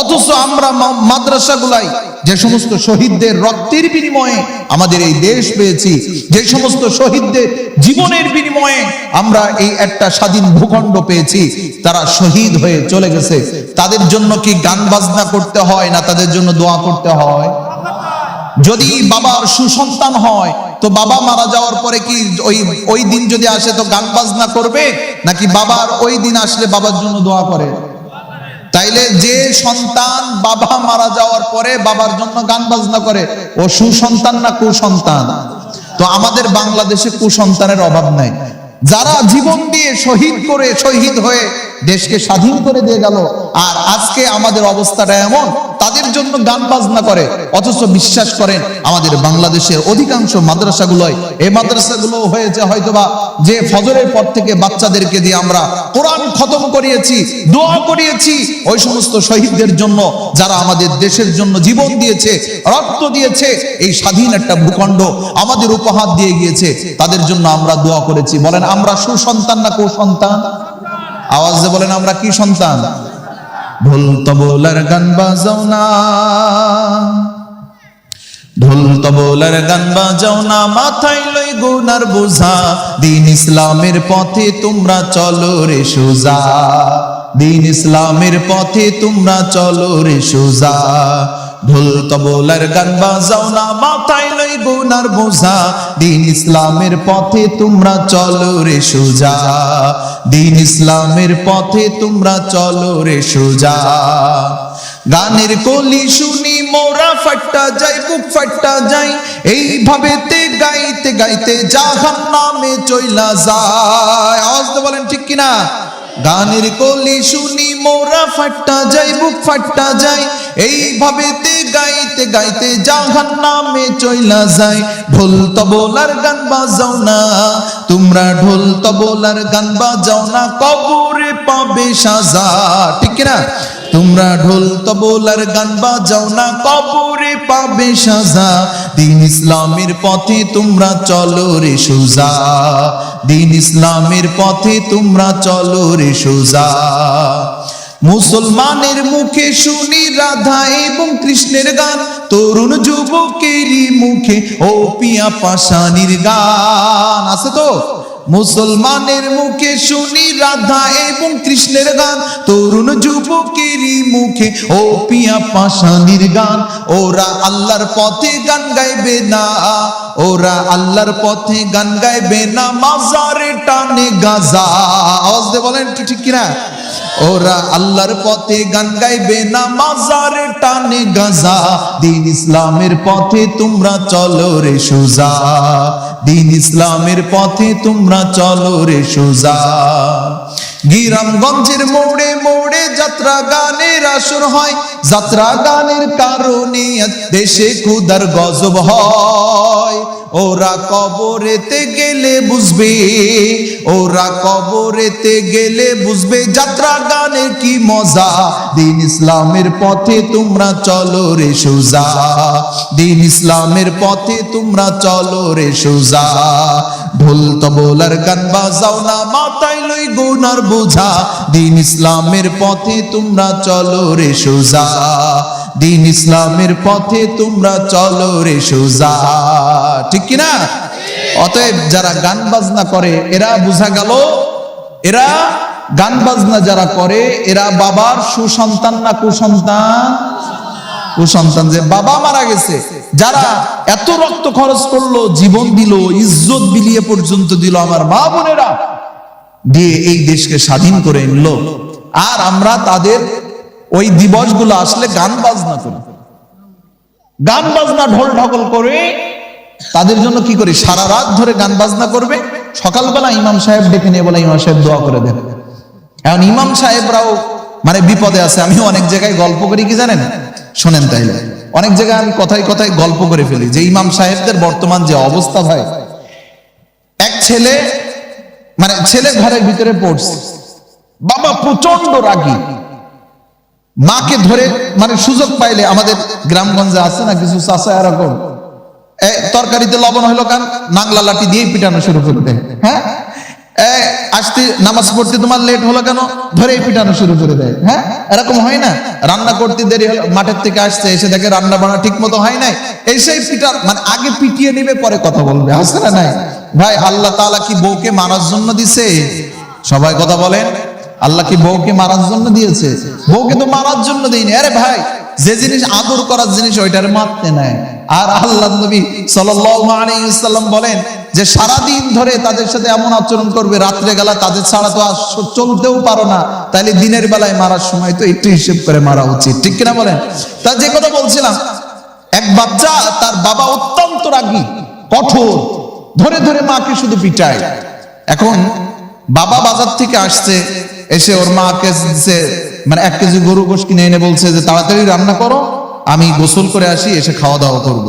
অথচ আমরা মাদ্রাসাগুলাই যে সমস্ত শহীদদের রক্তের বিনিময়ে আমাদের এই দেশ পেয়েছি, যে সমস্ত শহীদদের জীবনের বিনিময়ে আমরা এই একটা স্বাধীন ভূখণ্ড পেয়েছি, তারা শহীদ হয়ে চলে গেছে, তাদের জন্য কি গান বাজনা করতে হয় না তাদের জন্য দোয়া করতে হয়? যদি বাবার সুসন্তান হয় তো বাবা মারা যাওয়ার পরে কি ওই দিন যদি আসে তো গান বাজনা করবে, নাকি বাবার ওই দিন আসলে বাবার জন্য দোয়া করে? তাই তাইলে যে সন্তান বাবা মারা যাওয়ার পরে বাবার জন্য গান বাজনা করে ও সুসন্তান না কুসন্তান? তো আমাদের বাংলাদেশে কুসন্তানের অভাব নাই। যারা জীবন দিয়ে শহীদ হয়ে দেশকে স্বাধীন করে দিয়ে গেল, আর আজকে আমাদের অবস্থাটা এমন, তাদের জন্য গান বাজনা করে। অথচ বিশ্বাস করেন আমাদের বাংলাদেশের অধিকাংশ মাদ্রাসাগুলোয়, এই মাদ্রাসাগুলো হয়েছে হয়তোবা যে ফজরের পর থেকে বাচ্চাদেরকে দিয়ে আমরা কোরআন খতম করিয়েছি, দোয়া করিয়েছি ওই সমস্ত শহীদদের জন্য যারা আমাদের দেশের জন্য জীবন দিয়েছে, রক্ত দিয়েছে, এই স্বাধীন একটা ভূখণ্ড আমাদের উপহার দিয়ে গিয়েছে, তাদের জন্য আমরা দোয়া করেছি। বলেন আমরা সুসন্তান না কুসন্তান? আওয়াজ দিয়ে বলেন আমরা কি সন্তান? ঢোল তবলার গান বাজাও না, ঢোল তবলার গান বাজাও না, মাথায় লই গুনার বোঝা, দিন ইসলামের পথে তোমরা চলো রে সোজা, দিন ইসলামের পথে তোমরা চলো রে সোজা। ঢোল তবলার গান বাজাও না, মাথায় লই গুনার বোঝা, দিন ইসলামের পথে তোমরা চলো রে সোজা, দিন ইসলামের পথে তোমরা চলো রে সোজা। গানের কলি শুনি মোরা ফাট্টা যাই, বুক ফাট্টা যাই, এইভাবে তে গাইতে গাইতে জাহান্নামে চইলা যায়। আওয়াজ তো বলেন ঠিক কিনা? গানের কলি শুনি মোরা ফাট্টা যাই, বুক ফাট্টা যাই, এইভাবে তে গাইতে গাইতে জাহান্নামে চইলা যায়। ঢোল তবলার গান বাজাও না তোমরা, ঢোল তবলার গান বাজাও না, কবরে পাবে সাজা। ঠিক কিনা? তোমরা ঢোল তবলার গান বাজাও না, কবরে পাবে সাজা, দিন ইসলামের পথে তোমরা চলো রে সোজা, দিন ইসলামের পথে তোমরা চলো রে সোজা। মুসলমানের মুখে শুনি রাধা এবং কৃষ্ণের গান, তরুণ যুবকেরই মুখে ও পিয়া পাশানির গান। আছে তো? মুসলমানের মুখে শুনি রাধা এবং কৃষ্ণের গান, তরুণ যুবকেরই মুখে ও পিয়া পাশানির গান। ওরা আল্লাহর পথে গান গাইবে না, ওরা আল্লাহর পথে গান গাইবে না, মাজারে টানে গাজা। আওয়াজ দিয়ে বলেন ঠিক কিনা? ওরা আল্লাহর পথে গান গাইবে না, মাজারে টানে গাজা, দিন ইসলামের পথে তোমরা চলো রে সোজা, দিন ইসলামের পথে তোমরা চলো রে সোজা। গ্রামগঞ্জের মোড়ে মোড়ে যাত্রা গানের আসর হয়, যাত্রা গানের কারণে দেশে ক্ষুধার গজব হয়। ওরা কবরেতে গেলে বুঝবে, ওরা কবরেতে গেলে বুঝবে যাত্রা গানের কি মজা, দিন ইসলামের পথে তোমরা চলো রে সোজা, দিন ইসলামের পথে তোমরা চলো রে সোজা। ঢোল তবলার গান বাজাও না, মাথায় লই গুনার বোঝা, দিন ইসলামের পথে তোমরা চলো রে সোজা, দিন ইসলামের পথে তোমরা চলো রে সোজা। ঠিক কিনা? অতএব যারা গান বাজনা করে এরা বোঝা গেল, এরা গান বাজনা যারা করে এরা বাবার সুসন্তান না কুসন্তান? কুসন্তান। যে বাবা মারা গেছে, যারা এত রক্ত খরচ করলো, জীবন দিল, ইজ্জত বিলিয়ে পর্যন্ত দিল, আমার মা বোনেরা দিয়ে এই দেশকে স্বাধীন করে নিল, আর আমরা তাদের ওই দিবসগুলো আসলে গান বাজনা করি, গান বাজনা ঢোল ঢকল করে তাদের জন্য কি করি? সারা রাত ধরে গান বাজনা করবে, সকালবেলা ইমাম সাহেব ডেকে নিয়ে বলে ইমাম সাহেব দোয়া করে দেন। এখন ইমাম সাহেবরাও মানে বিপদে আছে। আমি অনেক জায়গায় গল্প করি, কি জানেন? শোনেন তাইলে। অনেক জায়গায় আমি কথায় কথায় গল্প করে ফেলি যে ইমাম সাহেবদের বর্তমান যে অবস্থা ভাই, এক ছেলে মানে ছেলে ঘরের ভিতরে পড়ছে, বাবা প্রচন্ড রাগী, মাকে ধরে মানে সুযোগ পাইলে, আমাদের গ্রামগঞ্জে আছে না কিছু চাচা এরকম, তরকারিতে লবণ হইলো কারণ নাংলা লাঠি দিয়ে পিটানো শুরু করে দেয়। হ্যাঁ, আসতে নামাজ পড়তে তোমার লেট হলো কেন, ধরে পিটানো শুরু করে দেয়। হ্যাঁ, এরকম হয় না? রান্না করতে দেরি হলো, মাঠের থেকে আসছে, এসে দেখে রান্না বান্না ঠিক মতো হয় নাই, এসেই পিটার মানে আগে পিটিয়ে নিবে পরে কথা বলবে। আছে না নাই ভাই? আল্লাহ তাআলা কি বউকে মারার জন্য দিছে? সবাই কথা বলেন, আল্লাহ কি বউকে মারার জন্য দিয়েছে? বউকে তো মারার জন্য দেয়নি। আরে ভাই, যে জিনিস আদর করার জিনিস ওইটারে মারতে নাই। আর আল্লাহ নবী সাল্লাল্লাহু আলাইহি ওয়াসাল্লাম বলেন যে সারাদিন ধরে তাদের সাথে এমন আচরণ করবে, রাত্রে গেলা তাদের ছাড়া তো আর চলতেও পারো না, তাইলে দিনের বেলায় মারার সময় তো একটু হিসেব করে মারা উচিত, ঠিক কিনা বলেন? তা যে কথা বলছিলাম, এক বাচ্চা, তার বাবা অত্যন্ত রাগী, কঠোর, ধরে ধরে মাকে শুধু পিটায়। এখন বাবা বাজার থেকে আসছে, এসে ওর মাকে দিছে, মানে 1 কেজি গরু গোশত কিনে এনে বলছে যে তাড়াতাড়ি রান্না করো, আমি গোসল করে আসি, এসে খাওয়া দাওয়া করব।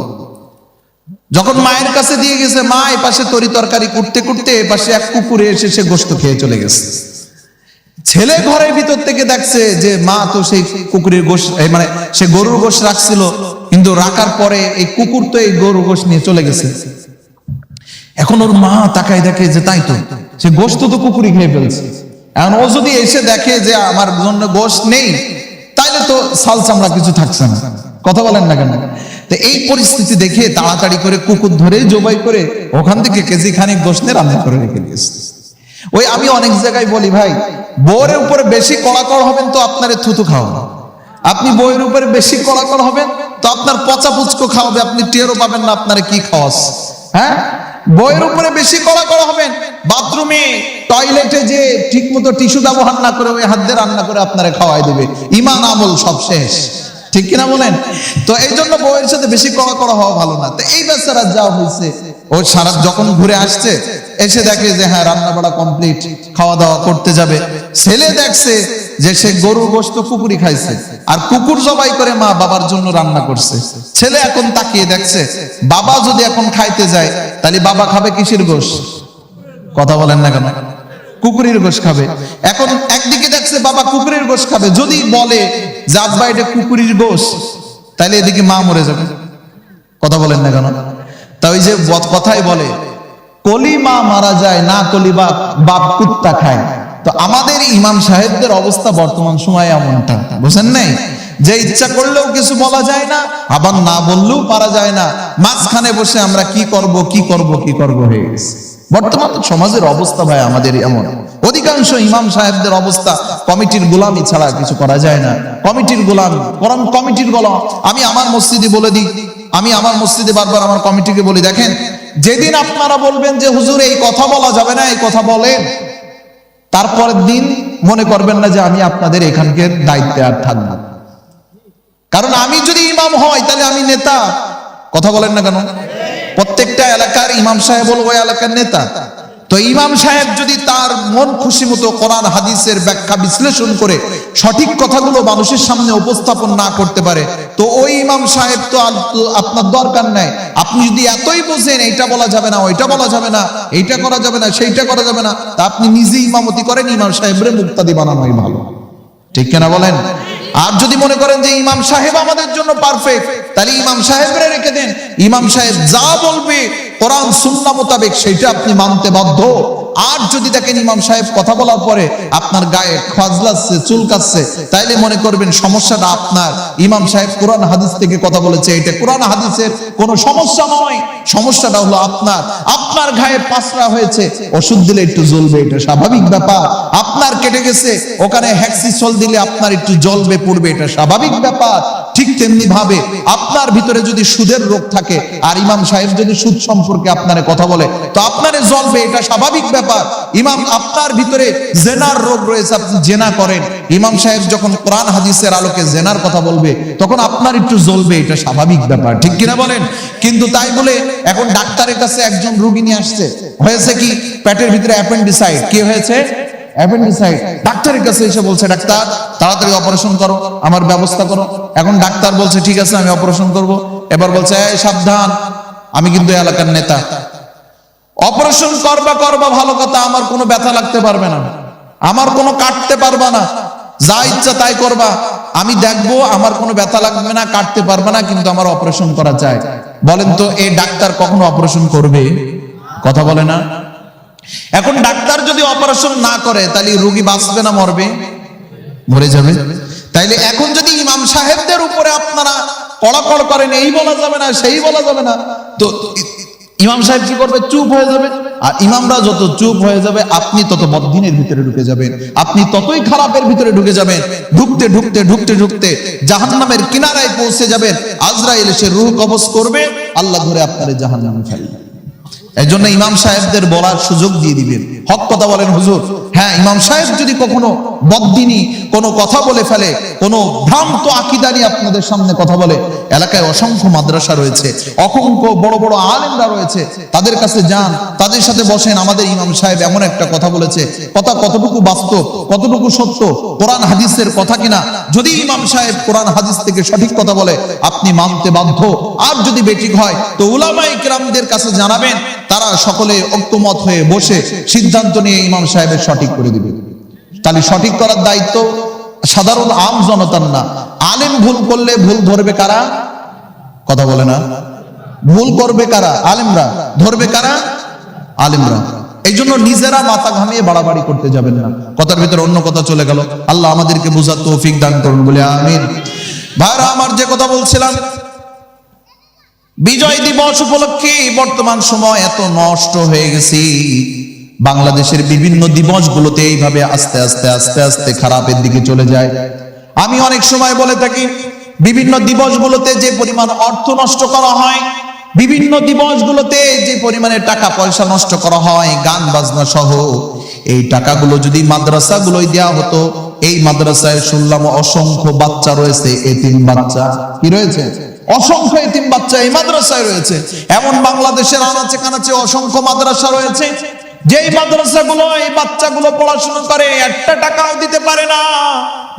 যখন মায়ের কাছে দিয়ে গেছে, মা এই পাশে তরি তরকারি করতে করতে এ পাশে এক কুকুরে এসে সে গোশত খেয়ে চলে গেছে। ছেলে ঘরের ভিতর থেকে দেখছে যে মা তো সেই কুকুরের গোশত, মানে সে গরুর গোশত রাখছিল, কিন্তু রাখার পরে এই কুকুর তো এই গরুর গোশত নিয়ে চলে গেছে। এখন ওর মা তাকায় দেখে যে তাই তো, সে গোশত তো কুকুরই খেয়ে ফেলছে। এখন ও যদি এসে দেখে যে আমার জন্য গোশত নেই, তাইলে তো সাল চামড়া কিছু থাকছে না, কথা বলেন না কেন? তো এই পরিস্থিতি দেখে তাড়াতাড়ি করে কুকুর ধরে জবাই করে ওখান থেকে কেজি খানিক গোশত রান্না করে রেখে দিয়েছে। ওই আমি অনেক জায়গায় বলি, ভাই বউয়ের উপরে বেশি কড়াকড় হবেন তো আপনারে থুতু খাওয়াবে, আপনি বউয়ের উপরে বেশি কড়াকড় হবেন তো আপনার পচা পুচকো খাওয়াবে, আপনি টেরও পাবেন না আপনারে কি খাওয়াস। হ্যাঁ, বউয়ের উপরে বেশি কড়াকড় হবেন, বাথরুমে টয়লেটে যে ঠিক মতো টিস্যু ব্যবহার না করে ওই হাত দিয়ে রান্না করে আপনারে খাওয়াই দেবে, ঈমান আমল সব শেষ, ঠিক কিনা বলেন? তো এই জন্য বউয়ের সাথে বেশি কড়াকড় হওয়া ভালো না। তো এই বেচারা যা হয়েছে, ও সারা যখন ঘুরে আসছে, এসে দেখে যে হ্যাঁ রান্না বাড়া কমপ্লিট, খাওয়া দাওয়া করতে যাবে। ছেলে দেখছে যে সে গরুর গোশত কুকুরই খাইছে, আর কুকুর জবাই করে মা বাবার জন্য রান্না করছে। ছেলে এখন তাকিয়ে দেখছে, বাবা যদি এখন খাইতে যায় তাহলে বাবা খাবে কিসের গোশত? কথা বলেন না কেন? কুকুরের গোশত খাবে। এখন একদিকে দেখছে বাবা কুকুরের গোশত খাবে, যদি বলে যে আব্বা এটা কুকুরের গোশত, তাহলে এদিকে মা মরে যাবে, কথা বলেন না কেন? তা ওই যে কথাই বলে, কলি মা মারা যায় না, কলি বাপ কুত্তা খায়। তো আমাদের ইমাম সাহেবদের অবস্থা বর্তমান সময়ে এমনটা, বুঝেন নাই? যে ইচ্ছা করলেও কিছু বলা যায় না, আবার না বললেও পারা যায় না, মাঝখানে বসে আমরা কি করব কি করব কি করব হয়ে গেছে। বর্তমান সমাজের অবস্থা ভাই আমাদের এমন, অধিকাংশ ইমাম সাহেবদের অবস্থা কমিটির গোলামি ছাড়া কিছু করা যায় না। কমিটির গোলাম, কোরআন কমিটির গোলাম। আমি আমার মসজিদে বলে দিই, আমি আমার মসজিদে বারবার আমার কমিটিকে বলি, দেখেন যেদিন আপনারা বলবেন যে হুজুর এই কথা বলা যাবে না, এই কথা বলেন, তারপরের দিন মনে করবেন না যে আমি আপনাদের এখানকার দায়িত্বে আর থাকবো। কারণ আমি যদি ইমাম হয় তাহলে আমি নেতা, কথা বলেন না কেন? প্রত্যেকটা এলাকার ইমাম সাহেব হলো ওই এলাকার নেতা। তো ইমাম সাহেব যদি তার মন খুশি মতো কোরআন হাদিসের ব্যাখ্যা বিশ্লেষণ করে সঠিক কথাগুলো মানুষের সামনে উপস্থাপন না করতে পারে, তো ওই ইমাম সাহেব তো আপনার দরকার নাই। আপনি যদি এতই বোঝেন এইটা বলা যাবে না, ওইটা বলা যাবে না, এইটা করা যাবে না, সেইটা করা যাবে না, তা আপনি নিজে ইমামতি করেন, ইমাম সাহেবরে মুক্তাদি বানানোই ভালো, ঠিক কিনা বলেন? আর যদি মনে করেন যে ইমাম সাহেব আমাদের জন্য পারফেক্ট, তাহলে ইমাম সাহেবরে রেখে দেন। ইমাম সাহেব যা বলবে কোরআন সুন্নাহ মোতাবেক সেটা আপনি মানতে বাধ্য। আর যদি দেখেন ইমাম সাহেব কথা বলার পরে আপনার গায়ে খজলাচ্ছে, চুলকাচ্ছে, তাইলে মনে করবেন সমস্যাটা আপনার। ইমাম সাহেব কোরআন হাদিস থেকে কথা বলেছে, এটা কোরআন হাদিসের কোনো সমস্যা নয়, সমস্যাটা হলো আপনার। আপনার গায়ে পাঁচরা হয়েছে, ওষুধ দিলে একটু জ্বলবে, এটা স্বাভাবিক ব্যাপার। আপনার কেটে গেছে, ওখানে হ্যাক্সিসল দিলে আপনার একটু জ্বলবে পড়বে, এটা স্বাভাবিক ব্যাপার। ঠিক তেমনি ভাবে আপনার ভিতরে যদি সুদের রোগ থাকে আর ইমাম সাহেব যদি সুদ সম্পর্কে আপনারে কথা বলে, তো আপনারে জ্বলবে, এটা স্বাভাবিক ব্যাপার। ইমাম আপনার ভিতরে জেনার রোগ রয়েছে, আপনি জেনা করেন, ইমাম সাহেব যখন কোরআন হাদিসের আলোকে জেনার কথা বলবে তখন আপনার একটু জ্বলবে, এটা স্বাভাবিক ব্যাপার, ঠিক কিনা বলেন? কিন্তু তাই বলে এখন ডাক্তারের কাছে একজন রোগী নিয়ে আসছে, হয়েছে কি পেটের ভিতরে অ্যাপেন্ডিসাইড। কি হয়েছে? অ্যাপেন্ডিসাইড। ডাক্তারের কাছে এসে বলছে, ডাক্তার তাড়াতাড়ি অপারেশন করো, আমার ব্যবস্থা করো। এখন ডাক্তার বলছে ঠিক আছে আমি অপারেশন করব। এবার বলছে এই সাবধান, আমি কিন্তু এলাকার নেতা, অপারেশন করবা ভালো কথা, আমার কোনো ব্যথা লাগতে পারবে না, আমার কোনো কাটতে পারবা না, যা ইচ্ছা তাই করবা, আমি দেখবো, আমার কোনো ব্যথা লাগবে না, কাটতে পারবে না, কিন্তু আমার অপারেশন করা চাই। বলেন তো এই ডাক্তার কখনো অপারেশন করবে? কথা বলে না। এখন ডাক্তার যদি অপারেশন না করে তাহলে রোগী বাঁচবে না মরবে? মরে যাবে। তাইলে এখন যদি ইমাম সাহেবদের উপরে আপনারা কড়াকড় করেন, এই বলা যাবে না, সেই বলা যাবে না, তো ইমাম সাহেব কি করবে? চুপ হয়ে যাবে। আর ইমামরা যত চুপ হয়ে যাবে আপনি তত বদ্দিনের ভিতরে ঢুকে যাবেন, আপনি ততই খারাপের ভিতরে ঢুকে যাবেন। ঢুকতে ঢুকতে ঢুকতে ঢুকতে জাহান্নামের কিনারায় পৌঁছে যাবেন। আজরাইল এসে রূহ কবজ করবে, আল্লাহ ধরে আপনারে জাহান্নামে ফেলবে। এই জন্য ইমাম সাহেবদের বলার সুযোগ দিয়ে দিবেন, হক কথা বলেন হুজুর। হ্যাঁ, ইমাম সাহেব যদি কখনো বদ্দিনী কোনো কথা বলে ফেলে, কোনো ভ্রান্ত আকীদা নিয়ে আপনাদের সামনে কথা বলে, এলাকায় অসংখ্য মাদ্রাসা রয়েছে, অসংখ্য বড় বড় আলেমরা রয়েছে, তাদের কাছে যান, তাদের সাথে বসেন। আমাদের ইমাম সাহেব এমন একটা কথা বলেছে, কথা কতটুকু বাস্তব, কতটুকু সত্য, কোরআন হাদিসের কথা কিনা। যদি ইমাম সাহেব কোরআন হাদিস থেকে সঠিক কথা বলে, আপনি মানতে বাধ্য। আর যদি বেঠিক হয়, তো উলামায়ে কেরামদের কাছে জানাবেন, তারা সকলে ঐক্যমত হয়ে বসে সিদ্ধান্ত নিয়ে ইমাম সাহেবের সঠিক করে দিবে। তাহলে সঠিক করার দায়িত্ব সাধারণ আম জনতার না। আলেম ভুল করলে ভুল ধরবে কারা? কথা বলে না। ভুল করবে কারা? আলেমরা। ধরবে কারা? আলেমরা। এই জন্য নিজেরা মাথা ঘামিয়ে বাড়াবাড়ি করতে যাবেন না। কথার ভিতরে অন্য কথা চলে গেল। আল্লাহ আমাদেরকে বুঝার তৌফিক দান করুন বলে আমিন। ভাইরা আমার, যে কথা বলছিলাম, বিজয় দিবস উপলক্ষে বর্তমান সময় এত নষ্ট হয়ে গেছি, বাংলাদেশের বিভিন্ন দিবসগুলোতে এইভাবে আস্তে আস্তে আস্তে আস্তে খারাপের দিকে চলে যায়। আমি অনেক সময় বলে থাকি, বিভিন্ন দিবসগুলোতে যে পরিমাণ অর্থ নষ্ট করা হয়, বিভিন্ন দিবসগুলোতে যে পরিমাণে টাকা পয়সা নষ্ট করা হয়, গান বাজনা সহ, এই টাকাগুলো যদি মাদ্রাসাগুলোই দেওয়া হতো। এই মাদ্রাসায় শুনলাম অসংখ্য বাচ্চা রয়েছে, এতিম বাচ্চা। কি রয়েছে? অসংখ্য এতিম বাচ্চা এই মাদ্রাসায় রয়েছে। এমন বাংলাদেশের আনাচে কানাচে অসংখ্য মাদ্রাসা রয়েছে, যেই মাদ্রাসাগুলো এই বাচ্চাগুলো পড়াশোনা করে, একটা টাকাও দিতে পারে না।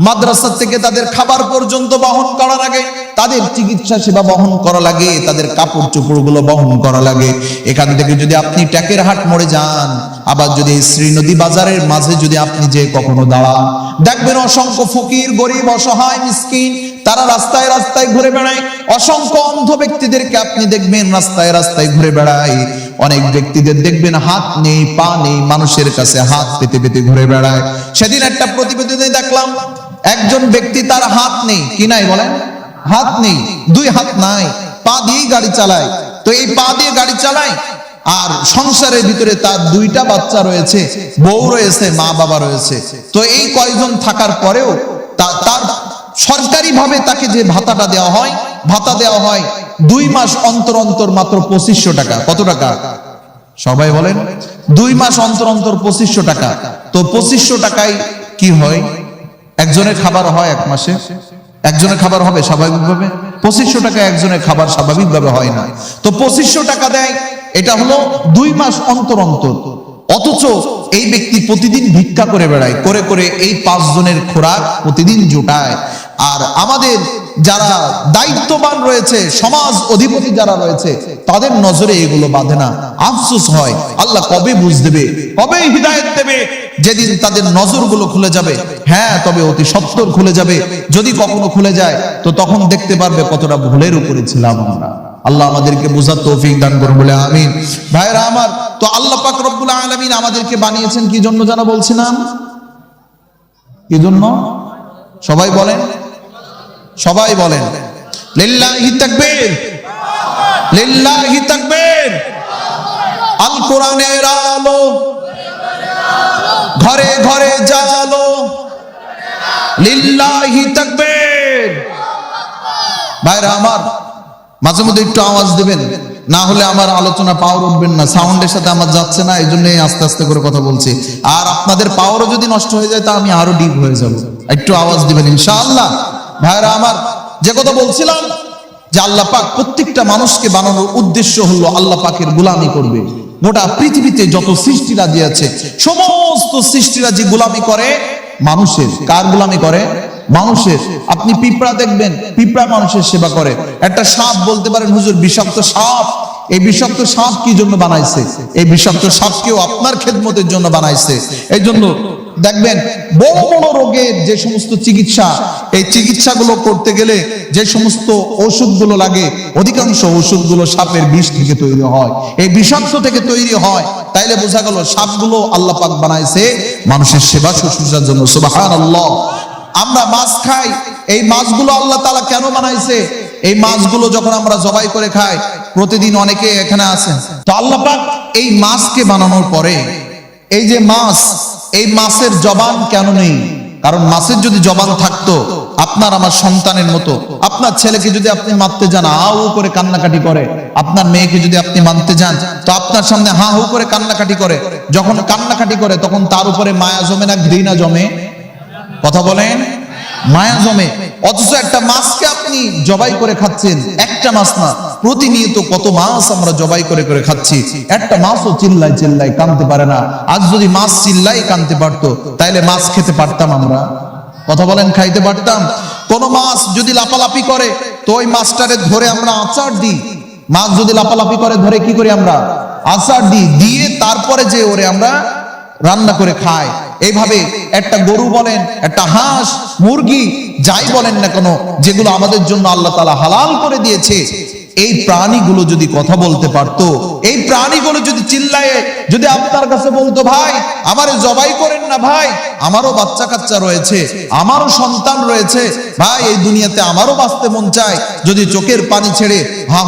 মাদ্রাসা থেকে তাদের খাবার পর্যন্ত বহন করা লাগে, তাদের চিকিৎসা সেবা বহন করা লাগে, তাদের কাপড় চোপড় গুলো বহন করা লাগে। এখান থেকে যদি আপনি ট্যাকের হাট মোড়ে যান, আবার যদি শ্রীনদী বাজারের মাঝে যদি আপনি যে কখনো দাঁড়ান, দেখবেন অসংখ্য ফকির, গরিব, অসহায়, মিসকিন, তারা রাস্তায় রাস্তায় ঘুরে বেড়ায়। অসংখ্য অন্ধ ব্যক্তিদেরকে আপনি দেখবেন রাস্তায় রাস্তায় ঘুরে বেড়ায়। অনেক ব্যক্তিদের দেখবেন হাত নেই, পা নেই, মানুষের কাছে হাত পেতে পেতে ঘুরে বেড়ায়। সেদিন একটা প্রতিবেদনে দেখলাম, একজন ব্যক্তি তার হাত নেই। কি নাই বলেন? হাত নেই, দুই হাত নাই, পা দিয়েই গাড়ি চালায়। তো এই পা দিয়ে গাড়ি চালায়, আর সংসারের ভিতরে তার দুইটা বাচ্চা রয়েছে, বউ রয়েছে, মা বাবা রয়েছে। তো এই কয়জন থাকার পরেও তার সরকারি ভাবে তাকে যে ভাতাটা দেওয়া হয়, ভাতা দেওয়া হয় 2 মাস অন্তর অন্তর মাত্র 2500 টাকা। কত টাকা? সবাই বলেন। 2 মাস অন্তর অন্তর 2500 টাকা। তো 2500 টাকায় কি হয়? একজনের খাবার হয় এক মাসে? একজনের খাবার হবে স্বাভাবিকভাবে? 2500 টাকা একজনের খাবার স্বাভাবিকভাবে হয় না। তো 2500 টাকা দেয়, এটা হলো 2 মাস অন্তর অন্তর। অথচ এই ব্যক্তি প্রতিদিন ভিক্ষা করে বেড়ায়, করে করে এই 5 জনের খোরাক প্রতিদিন জোটায়। আর আমাদের যারা দায়িত্ববান রয়েছে, সমাজ অধিপতি যারা রয়েছে, তাদের নজরে এগুলো বাঁধে না। আফসোস হয়, আল্লাহ কবে বুঝ দেবে, কবে হিদায়াত দেবে? যেদিন তাদের নজরগুলো খুলে যাবে। হ্যাঁ, তবে অতি সত্বর খুলে যাবে। যদি কখনো খুলে যায়, তো তখন দেখতে পারবে কতটা ভুলের উপরে ছিলাম আমরা। আল্লাহ আমাদেরকে বুঝার তৌফিক দান করুন বলে আমিন। ভাইরা আমার, তো আল্লাহ পাক রব্বুল আলামিন আমাদেরকে বানিয়েছেন কি জন্য জানা বলছিলাম? কি জন্য? সবাই বলেন, সবাই বলেন লিল্লাহি তাকবীর, লিল্লাহি তাকবীর। আল কোরআনের আলো ঘরে ঘরে জালো, লিল্লাহি তাকবীর। ভাইরা আমার, মাঝে মধ্যে একটু আওয়াজ দিবেন, না হলে আমার আলোচনা পাওয়ার উঠবেন না। সাউন্ডের সাথে আমার যাচ্ছে না, এই জন্য আস্তে আস্তে করে কথা বলছি। আর আপনাদের পাওয়ারও যদি নষ্ট হয়ে যায়, তা আমি আরো ডিপ হয়ে যাব। একটু আওয়াজ দিবেন ইনশাআল্লাহ। ভাইরা আমার, যে কথা বলছিলাম, যে আল্লাহ পাক প্রত্যেকটা মানুষকে বানানোর উদ্দেশ্য হলো আল্লাহ পাকের গোলামি করবে। গোটা পৃথিবীতে যত সৃষ্টিরাজি আছে, সমস্ত সৃষ্টিরাজি গোলামি করে মানুষের। কার গোলামি করে? মানুষের। আপনি পিঁপড়া দেখবেন, পিঁপড়া মানুষের সেবা করে। একটা সাপ বলতে পারেন, হুজুর বিষাক্ত সাপ, এই বিষাক্ত সাপ কি জন্য বানাইছে? এই বিষাক্ত সাপকেও আপনার খেদমতের জন্য বানাইছে। এই জন্য দেখবেন বড় বড় রোগের যে সমস্ত চিকিৎসা, এই চিকিৎসাগুলো করতে গেলে যে সমস্ত ওষুধগুলো লাগে, অধিকাংশ ওষুধগুলো সাপের বিষ থেকে তৈরি হয়, এই বিষাক্ত থেকে তৈরি হয়। তাইলে বোঝা গেল সাপগুলো আল্লাহ পাক বানাইছে মানুষের সেবা শুশ্রূষার জন্য। সুবহানাল্লাহ। আমরা মাছ খাই, এই মাছগুলো আল্লাহ তাআলা কেন বানাইছে? এই মাছগুলো যখন আমরা জবাই করে খাই, প্রতিদিন অনেকে এখানে আছেন, তো আল্লাহ পাক এই মাছকে বানানোর পরে, এই যে মাছ, এই মাছের জবান কেন নেই? কারণ মাছের যদি জবান থাকতো, আপনার আমার সন্তানের মতো। আপনার ছেলেকে যদি আপনি মারতে যান, হা হু করে কান্নাকাটি করে। আপনার মেয়েকে যদি আপনি মানতে যান, তো আপনার সামনে হা হু করে কান্নাকাটি করে। যখন কান্নাকাটি করে তখন তার উপরে মায়া জমে না ঘৃণা জমে? কথা বলেন, মায়া জমে। অথচ একটা মাছকে আপনি জবাই করে খাচ্ছেন, একটা মাছ না, প্রতিনিয়ত কত মাছ আমরা জবাই করে করে খাচ্ছি। একটা মাছও চিল্লাই চিল্লাই কাঁদতে পারে না। আজ যদি মাছ চিল্লাই কাঁদতে পারতো, তাইলে মাছ খেতে পারতাম আমরা? কথা বলেন, খাইতে পারতাম? কোন মাছ যদি লাপালাপি করে, তো ওই মাছটারে ধরে আমরা আচার দিই। মাছ যদি লাপালাপি করে, ধরে কি করি আমরা? আচার দিই। দিয়ে তারপরে যে ওরে আমরা রান্না করে খায়। এইভাবে একটা গরু বলেন, একটা হাঁস, মুরগি, যাই বলেন না কেন, যেগুলো আমাদের জন্য আল্লাহ তাআলা হালাল করে দিয়েছে, এই প্রাণীগুলো যদি কথা বলতে পারতো, এই প্রাণীগুলো যদি চিল্লায়ে যদি আপনার কাছে বলতো, ভাই আমারে জবাই করেন না, ভাই আমারও বাচ্চা কাচ্চা রয়েছে, আমারও সন্তান রয়েছে, ভাই এই দুনিয়াতে আমারও বাঁচতে মন চায়, যদি চোখের পানি ছেড়ে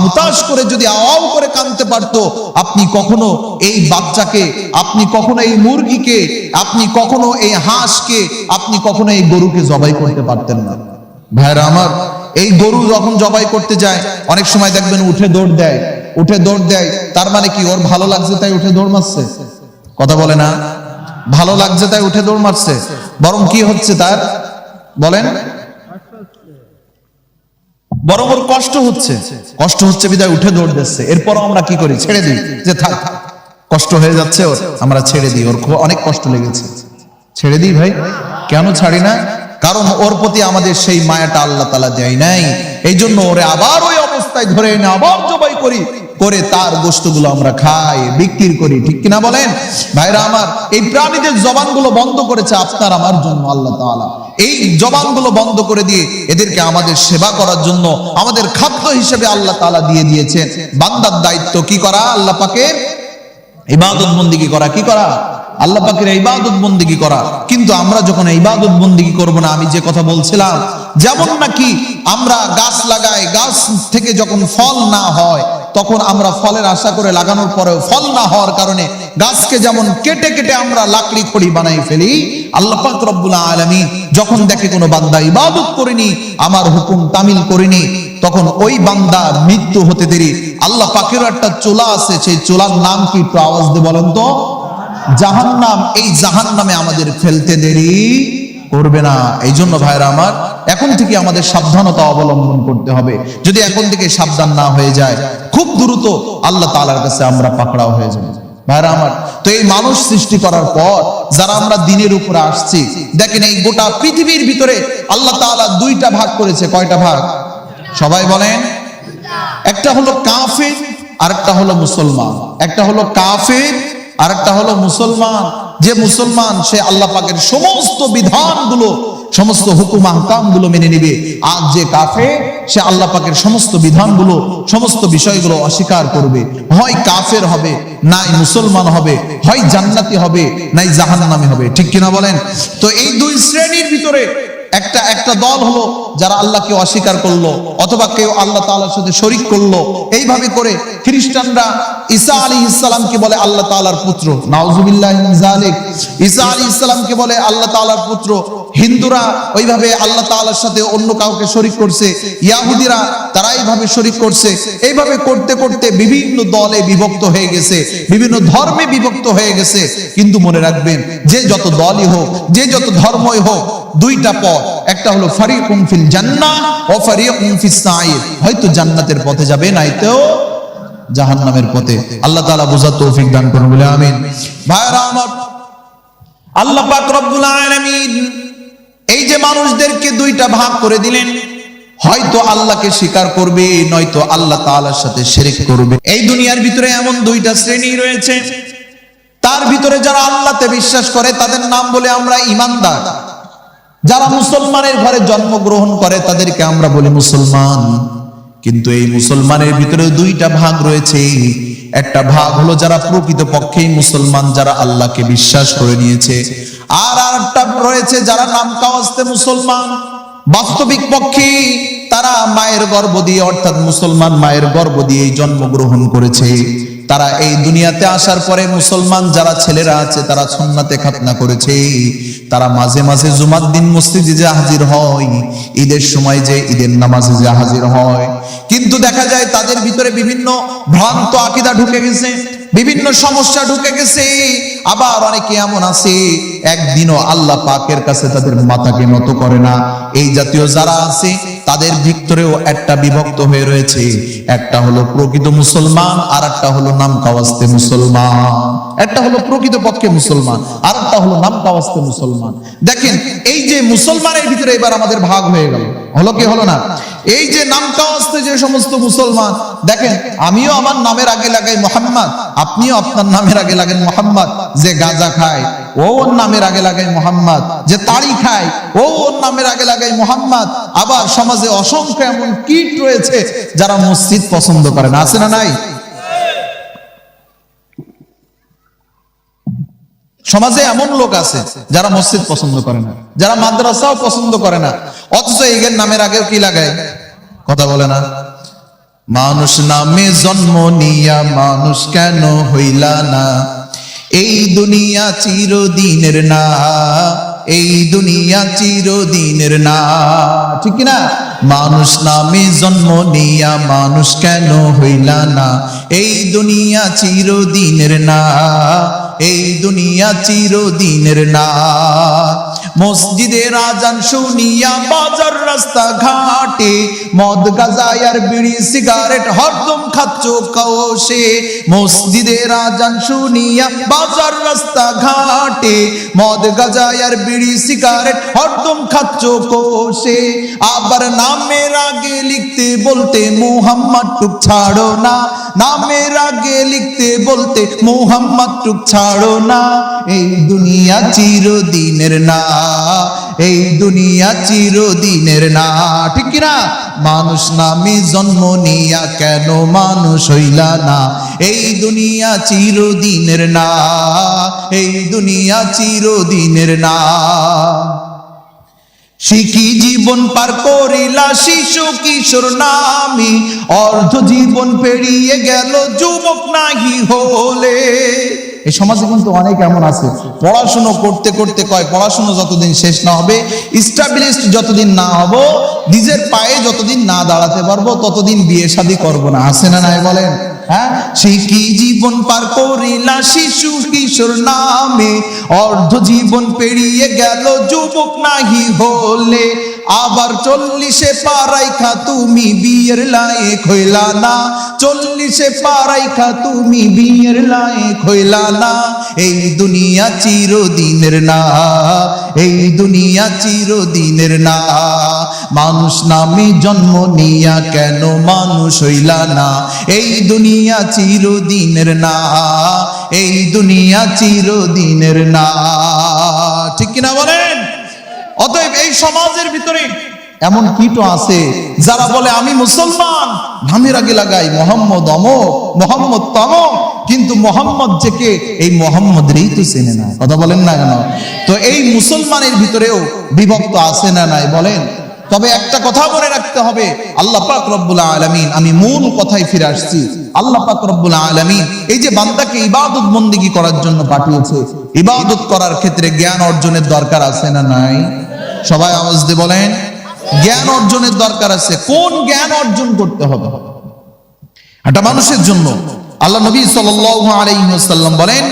হুতাশ করে যদি আওয়াও করে কাঁদতে পারতো, আপনি কখনো এই বাচ্চাকে, আপনি কখনো এই মুরগিকে, আপনি কখনো এই হাঁসকে, আপনি কখনো এই গরুকে জবাই করতে পারতেন না। ভাইরা আমার, এই গরু যখন জবাই করতে যায়, অনেক সময় দেখবেন উঠে দৌড় দেয়, উঠে দৌড় দেয়। তার মানে কি? ওর ভালো লাগছে তাই উঠে দৌড় মারছে? কথা বলে না? ভালো লাগছে তাই উঠে দৌড় মারছে? বরং কি হচ্ছে তার? বলেন, বরং ওর কষ্ট হচ্ছে। কষ্ট হচ্ছে বিধায় উঠে দৌড় দিচ্ছে। এরপর আমরা কি করি? ছেড়ে দিই, যে থাক, কষ্ট হয়ে যাচ্ছে ওর, আমরা ছেড়ে দিই, ওর অনেক কষ্ট লেগেছে, ছেড়ে দিই। ভাই কেন ছাড়ি না? কারণ ওর প্রতি আমাদের সেই মায়াটা আল্লাহ তাআলা দেয় নাই। এই জন্য ওরে আবার ওই অবস্থায় ধরে এনে আবার জবাই করি, করে তার গোশতগুলো আমরা খাই, বিক্রি করি। ঠিক কিনা বলেন? ভাইরা আমার, এই প্রাণীদের জবানগুলো বন্ধ করেছে আপনার আমার জন্য আল্লাহ তাআলা। এই জবানগুলো বন্ধ করে দিয়ে এদেরকে আমাদের সেবা করার জন্য আমাদের খাদ্য হিসেবে আল্লাহ তাআলা দিয়ে দিয়েছেন। বান্দার দায়িত্ব কি করা? আল্লাহ পাকের ইবাদত বন্দেগী করা। কি করা? আল্লাহ পাকের ইবাদত বন্দেগী করা। কিন্তু আমরা যখন ইবাদত বন্দেগী করব না, আমি যে কথা বলছিলাম, যেমন নাকি আমরা গাছ লাগাই, গাছ থেকে যখন ফল না হয়, তখন আমরা ফলের আশা করে লাগানোর পরেও ফল না হওয়ার কারণে গাছকে যেমন কেটে কেটে আমরা লাকড়ি খড়ি বানাই ফেলি, আল্লাহ পাক রব্বুল আলামিন যখন দেখে কোনো বান্দা ইবাদত করেনি, আমার হুকুম তামিল করেনি, তখন ওই বান্দা মৃত্যু হতে দেরি আল্লাহ পাকের একটা চুলা আছে, সেই চুলার নাম কি? একটু আওয়াজ দিয়ে বলেন তো। জাহান্নাম। এই জাহান্নামে আমাদের ফেলতে দেরি করবে না। এই জন্য ভাইরা আমার, এখন থেকে আমাদের সাবধানতা অবলম্বন করতে হবে। যদি এখন থেকে সাবধান না হয়ে যায়, খুব দ্রুত আল্লাহ তাআলার কাছে আমরা পাকড়াও হয়ে যাব। ভাইরা আমার, তো এই মানুষ সৃষ্টি করার পর যারা আমরা দিনের উপরে আসছি, দেখেন এই গোটা পৃথিবীর ভিতরে আল্লাহ তাআলা দুইটা ভাগ করেছে। কয়টা ভাগ? সবাই বলেন। একটা হলো কাফির, আরেকটা হলো মুসলমান। একটা হলো কাফির, আরেকটা হলো মুসলমান। যে মুসলমান, সে আল্লাহ পাকের সমস্ত বিধানগুলো, সমস্ত হুকুম আহকামগুলো মেনে নেবে। আর যে কাফের, সে আল্লাহ পাকের সমস্ত বিধানগুলো, সমস্ত বিষয়গুলো অস্বীকার করবে। হয় কাফের হবে, নাই মুসলমান হবে, হয় জান্নাতি হবে, নাই জাহান্নামী হবে। ঠিক কিনা বলেন? তো এই দুই শ্রেণীর ভিতরে একটা দল হলো যারা আল্লাহকে অস্বীকার করলো, অথবা কেউ আল্লাহ তাআলার সাথে শরীক করলো। এইভাবে করে খ্রিস্টানরা ঈসা আলাইহিস সালামকে বলে আল্লাহ তাআলার পুত্র। নাউজুবিল্লাহি মিন যালিক। ঈসা আলাইহিস সালামকে বলে আল্লাহ তাআলার পুত্র। হিন্দুরা ওইভাবে আল্লাহ তাআলার সাথে অন্য কাউকে শরীক করছে। ইহুদিরা তারা এইভাবে শরীক করছে। এইভাবে করতে করতে বিভিন্ন দলে বিভক্ত হয়ে গেছে, বিভিন্ন ধর্মে বিভক্ত হয়ে গেছে। কিন্তু মনে রাখবেন, যে যত দলই হোক, যে যত ধর্মই হোক, দুইটা পথ। একটা হলো ফারিকুন ফিল জান্নাহ ওয়া ফারিকুন ফিস সাঈর। হয়তো জান্নাতের পথে যাবে, নাইতো জাহান্নামের পথে। আল্লাহ তাআলা বুঝার তৌফিক দান করুন, বলে আমিন। ভাইরা আমার, আল্লাহ পাক রব্বুল আলামিন এই যে মানুষদেরকে দুইটা ভাগ করে দিলেন, হয়তো আল্লাহকে স্বীকার করবে, নয়তো আল্লাহ তাআলার সাথে শিরক করবে। এই দুনিয়ার ভিতরে এমন দুইটা শ্রেণী রয়েছে। তার ভিতরে যারা আল্লাহতে বিশ্বাস করে তাদের নাম বলে আমরা ঈমানদার। যারা মুসলমানের ঘরে জন্মগ্রহণ করে তাদেরকে আমরা বলি মুসলমান। কিন্তু এই মুসলমানের ভিতরে দুইটা ভাগ রয়েছে। একটা ভাগ হলো যারা প্রকৃত পক্ষেই মুসলমান, যারা আল্লাহকে বিশ্বাস করে নিয়েছে। আর আরেকটা রয়েছে যারা নাম কাওয়াজতে মুসলমান, বাস্তবিক পক্ষে তারা মায়ের গর্ভ দিয়ে, অর্থাৎ মুসলমান মায়ের গর্ভ দিয়ে জন্মগ্রহণ করেছে, তারা এই দুনিয়াতে আসার পরে মুসলমান যারা ছেলেরা আছে তারা সুন্নাতে খাতনা করেছে, তারা মাঝে মাঝে জুমার দিন মসজিদে যে হাজির হয়, ঈদের সময় যে ঈদের নামাজে যে হাজির হয়, কিন্তু দেখা যায় তাদের ভিতরে বিভিন্ন ভ্রান্ত আকীদা ঢুকে গেছে, বিভিন্ন সমস্যা ঢুকে গেছে। আবার অনেকে এমন আছে একদিনও আল্লাহ পাকের কাছে তাদের মাথাকে নত করে না। এই জাতীয় যারা আছে তাদের ভিতরেও একটা বিভক্ত হয়ে রয়েছে, একটা হলো প্রকৃত মুসলমান আর একটা হলো নাম কাওয়াস্তে মুসলমান। একটা হলো প্রকৃত পক্ষে মুসলমান আর একটা হলো নাম কাওয়াস্তে মুসলমান। দেখেন এই যে মুসলমানের ভিতরে এবার আমাদের ভাগ হয়ে গেল, হলো কি হলো না? এই যে নাম কাওয়াস্তে যে সমস্ত মুসলমান, দেখেন আমিও আমার নামের আগে লাগাই মোহাম্মদ, আপনিও আপনার নামের আগে লাগেন মোহাম্মদ। যে গাঁজা খায় ও ওর নামের আগে লাগাই মোহাম্মদ, যে তাড়ি খায় ও ওর নামের আগে লাগাই মোহাম্মদ। আবার সমাজে অসংখ্য এমন কীট রয়েছে যারা মসজিদ পছন্দ করে না, আছে না নাই? সমাজে এমন লোক আছে যারা মসজিদ পছন্দ করে না, যারা মাদ্রাসাও পছন্দ করে না, অথচ এর নামের আগে কি লাগায়? কথা বলে না। মানুষ নামে জন্ম নিয়া মানুষ কেন হইলা না, এই দুনিয়া চিরদিনের না, এই দুনিয়া চিরদিনের না, ঠিক না? মানুষ নামে জন্ম নিয়া মানুষ কেন হইলা না, এই দুনিয়া চিরদিনের না, এই দুনিয়া চিরদিনের না। মসজিদের আজান শুনিয়া বাজার রাস্তা ঘাটে মদ গাঁজা আর বিড়ি সিগারেট হরদম খাচ্ছ কৌশে। মসজিদের আজান শুনিয়া বাজার রাস্তা ঘাটে মদ গাঁজা আর বিড়ি সিগারেট হরদম খাচ্ছ কৌশে। আবার নামের আগে লিখতে বলতে মুহাম্মদ টুক ছাড়ো না, নামের আগে লিখতে বলতে মুহাম্মদ টুক ছাড়ো না। এই দুনিয়া চিরদিনের না, এই দুনিয়া চিরদিনের না, ঠিক কিনা? মানুষ নামে জন্ম নিয়া কেন মানুষ হইলা না, এই দুনিয়া চিরদিনের না, এই দুনিয়া চিরদিনের না। শিখি জীবন পার করিলা শিশু কিশোর নামে, অর্ধ জীবন পেরিয়ে গেল যুবক নাহি হলে। এই সমাজে কিন্তু অনেক এমন আছে পড়াশুনো করতে করতে কয় পড়াশুনো যতদিন শেষ না হবে, স্টাবলিশড যতদিন না হব, নিজের পায়ে যতদিন না দাঁড়াতে পারবো ততদিন বিয়ে শাদী করবো না, আছে না নাই বলেন? হ্যাঁ, শিখি জীবন পার করিলা শিশু কিশোর নামে, অর্ধ জীবন পেরিয়ে গেল যুবক নাহি হলে। আবার 40-এ পা রাইখা তুমি বিয়ের লায়েক হইলা না, 40-এ পা রাইখা তুমি বিয়ের লায়েক হইলা না। এই দুনিয়া চিরদিনের না, এই দুনিয়া চিরদিনের না। মানুষ নামে জন্ম নিয়া কেন মানুষ হইলা না, এই দুনিয়া চিরদিনের না, এই দুনিয়া চিরদিনের না, ঠিক কিনা বলেন? অতএব এই সমাজের ভিতরে এমন কীট আছে যারা বলে আমি মুসলমান, নামের আগে লাগাই মোহাম্মদ অমক মোহাম্মদ তমক, কিন্তু মোহাম্মদ যে কে এই মোহাম্মদেরই তো চেনে না, কথা বলেন না কেন? তো এই মুসলমানের ভিতরেও বিভক্ত আছে না নাই বলেন? তবে একটা কথা মনে রাখতে হবে, আল্লাহ পাক রব্বুল আলামিন, আমি মূল কথায় ফিরে আসছি, আল্লাহ পাক রব্বুল আলামিন এই যে বান্দাকে ইবাদত বন্দেগী করার জন্য পাঠিয়েছে, ইবাদত করার ক্ষেত্রে জ্ঞান অর্জনের দরকার আছে না নাই? সবাই আওয়াজ দিয়ে বলেন, জ্ঞান অর্জনের দরকার আছে। কোন জ্ঞান অর্জন করতে হবে? একটা মানুষের জন্য আল্লাহ নবী সাল্লাল্লাহু আলাইহি ওয়াসাল্লাম বলেন,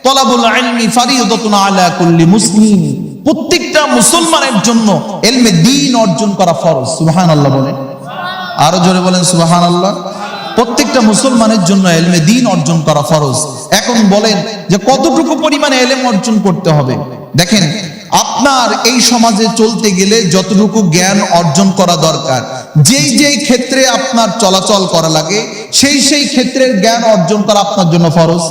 তলাবুল ইলমি ফারিদাতুন আলা কুল্লি মুসলিম, প্রত্যেকটা মুসলমানের জন্য ইলমে দ্বীন অর্জন করা ফরজ। সুবহানাল্লাহ বলেন, আরো জোরে বলেন সুবহানাল্লাহ। প্রত্যেকটা মুসলমানের জন্য ইলমে দ্বীন অর্জন করা ফরজ। এখন বলেন যে কতটুকু পরিমাণে ইলম অর্জন করতে হবে? দেখেন, আপনার এই সমাজে চলতে গেলে যতটুকু জ্ঞান অর্জন করা দরকার, যেই যেই ক্ষেত্রে আপনার চলাচল করা লাগে সেই সেই ক্ষেত্রের জ্ঞান অর্জন করা আপনার জন্য ফরজ।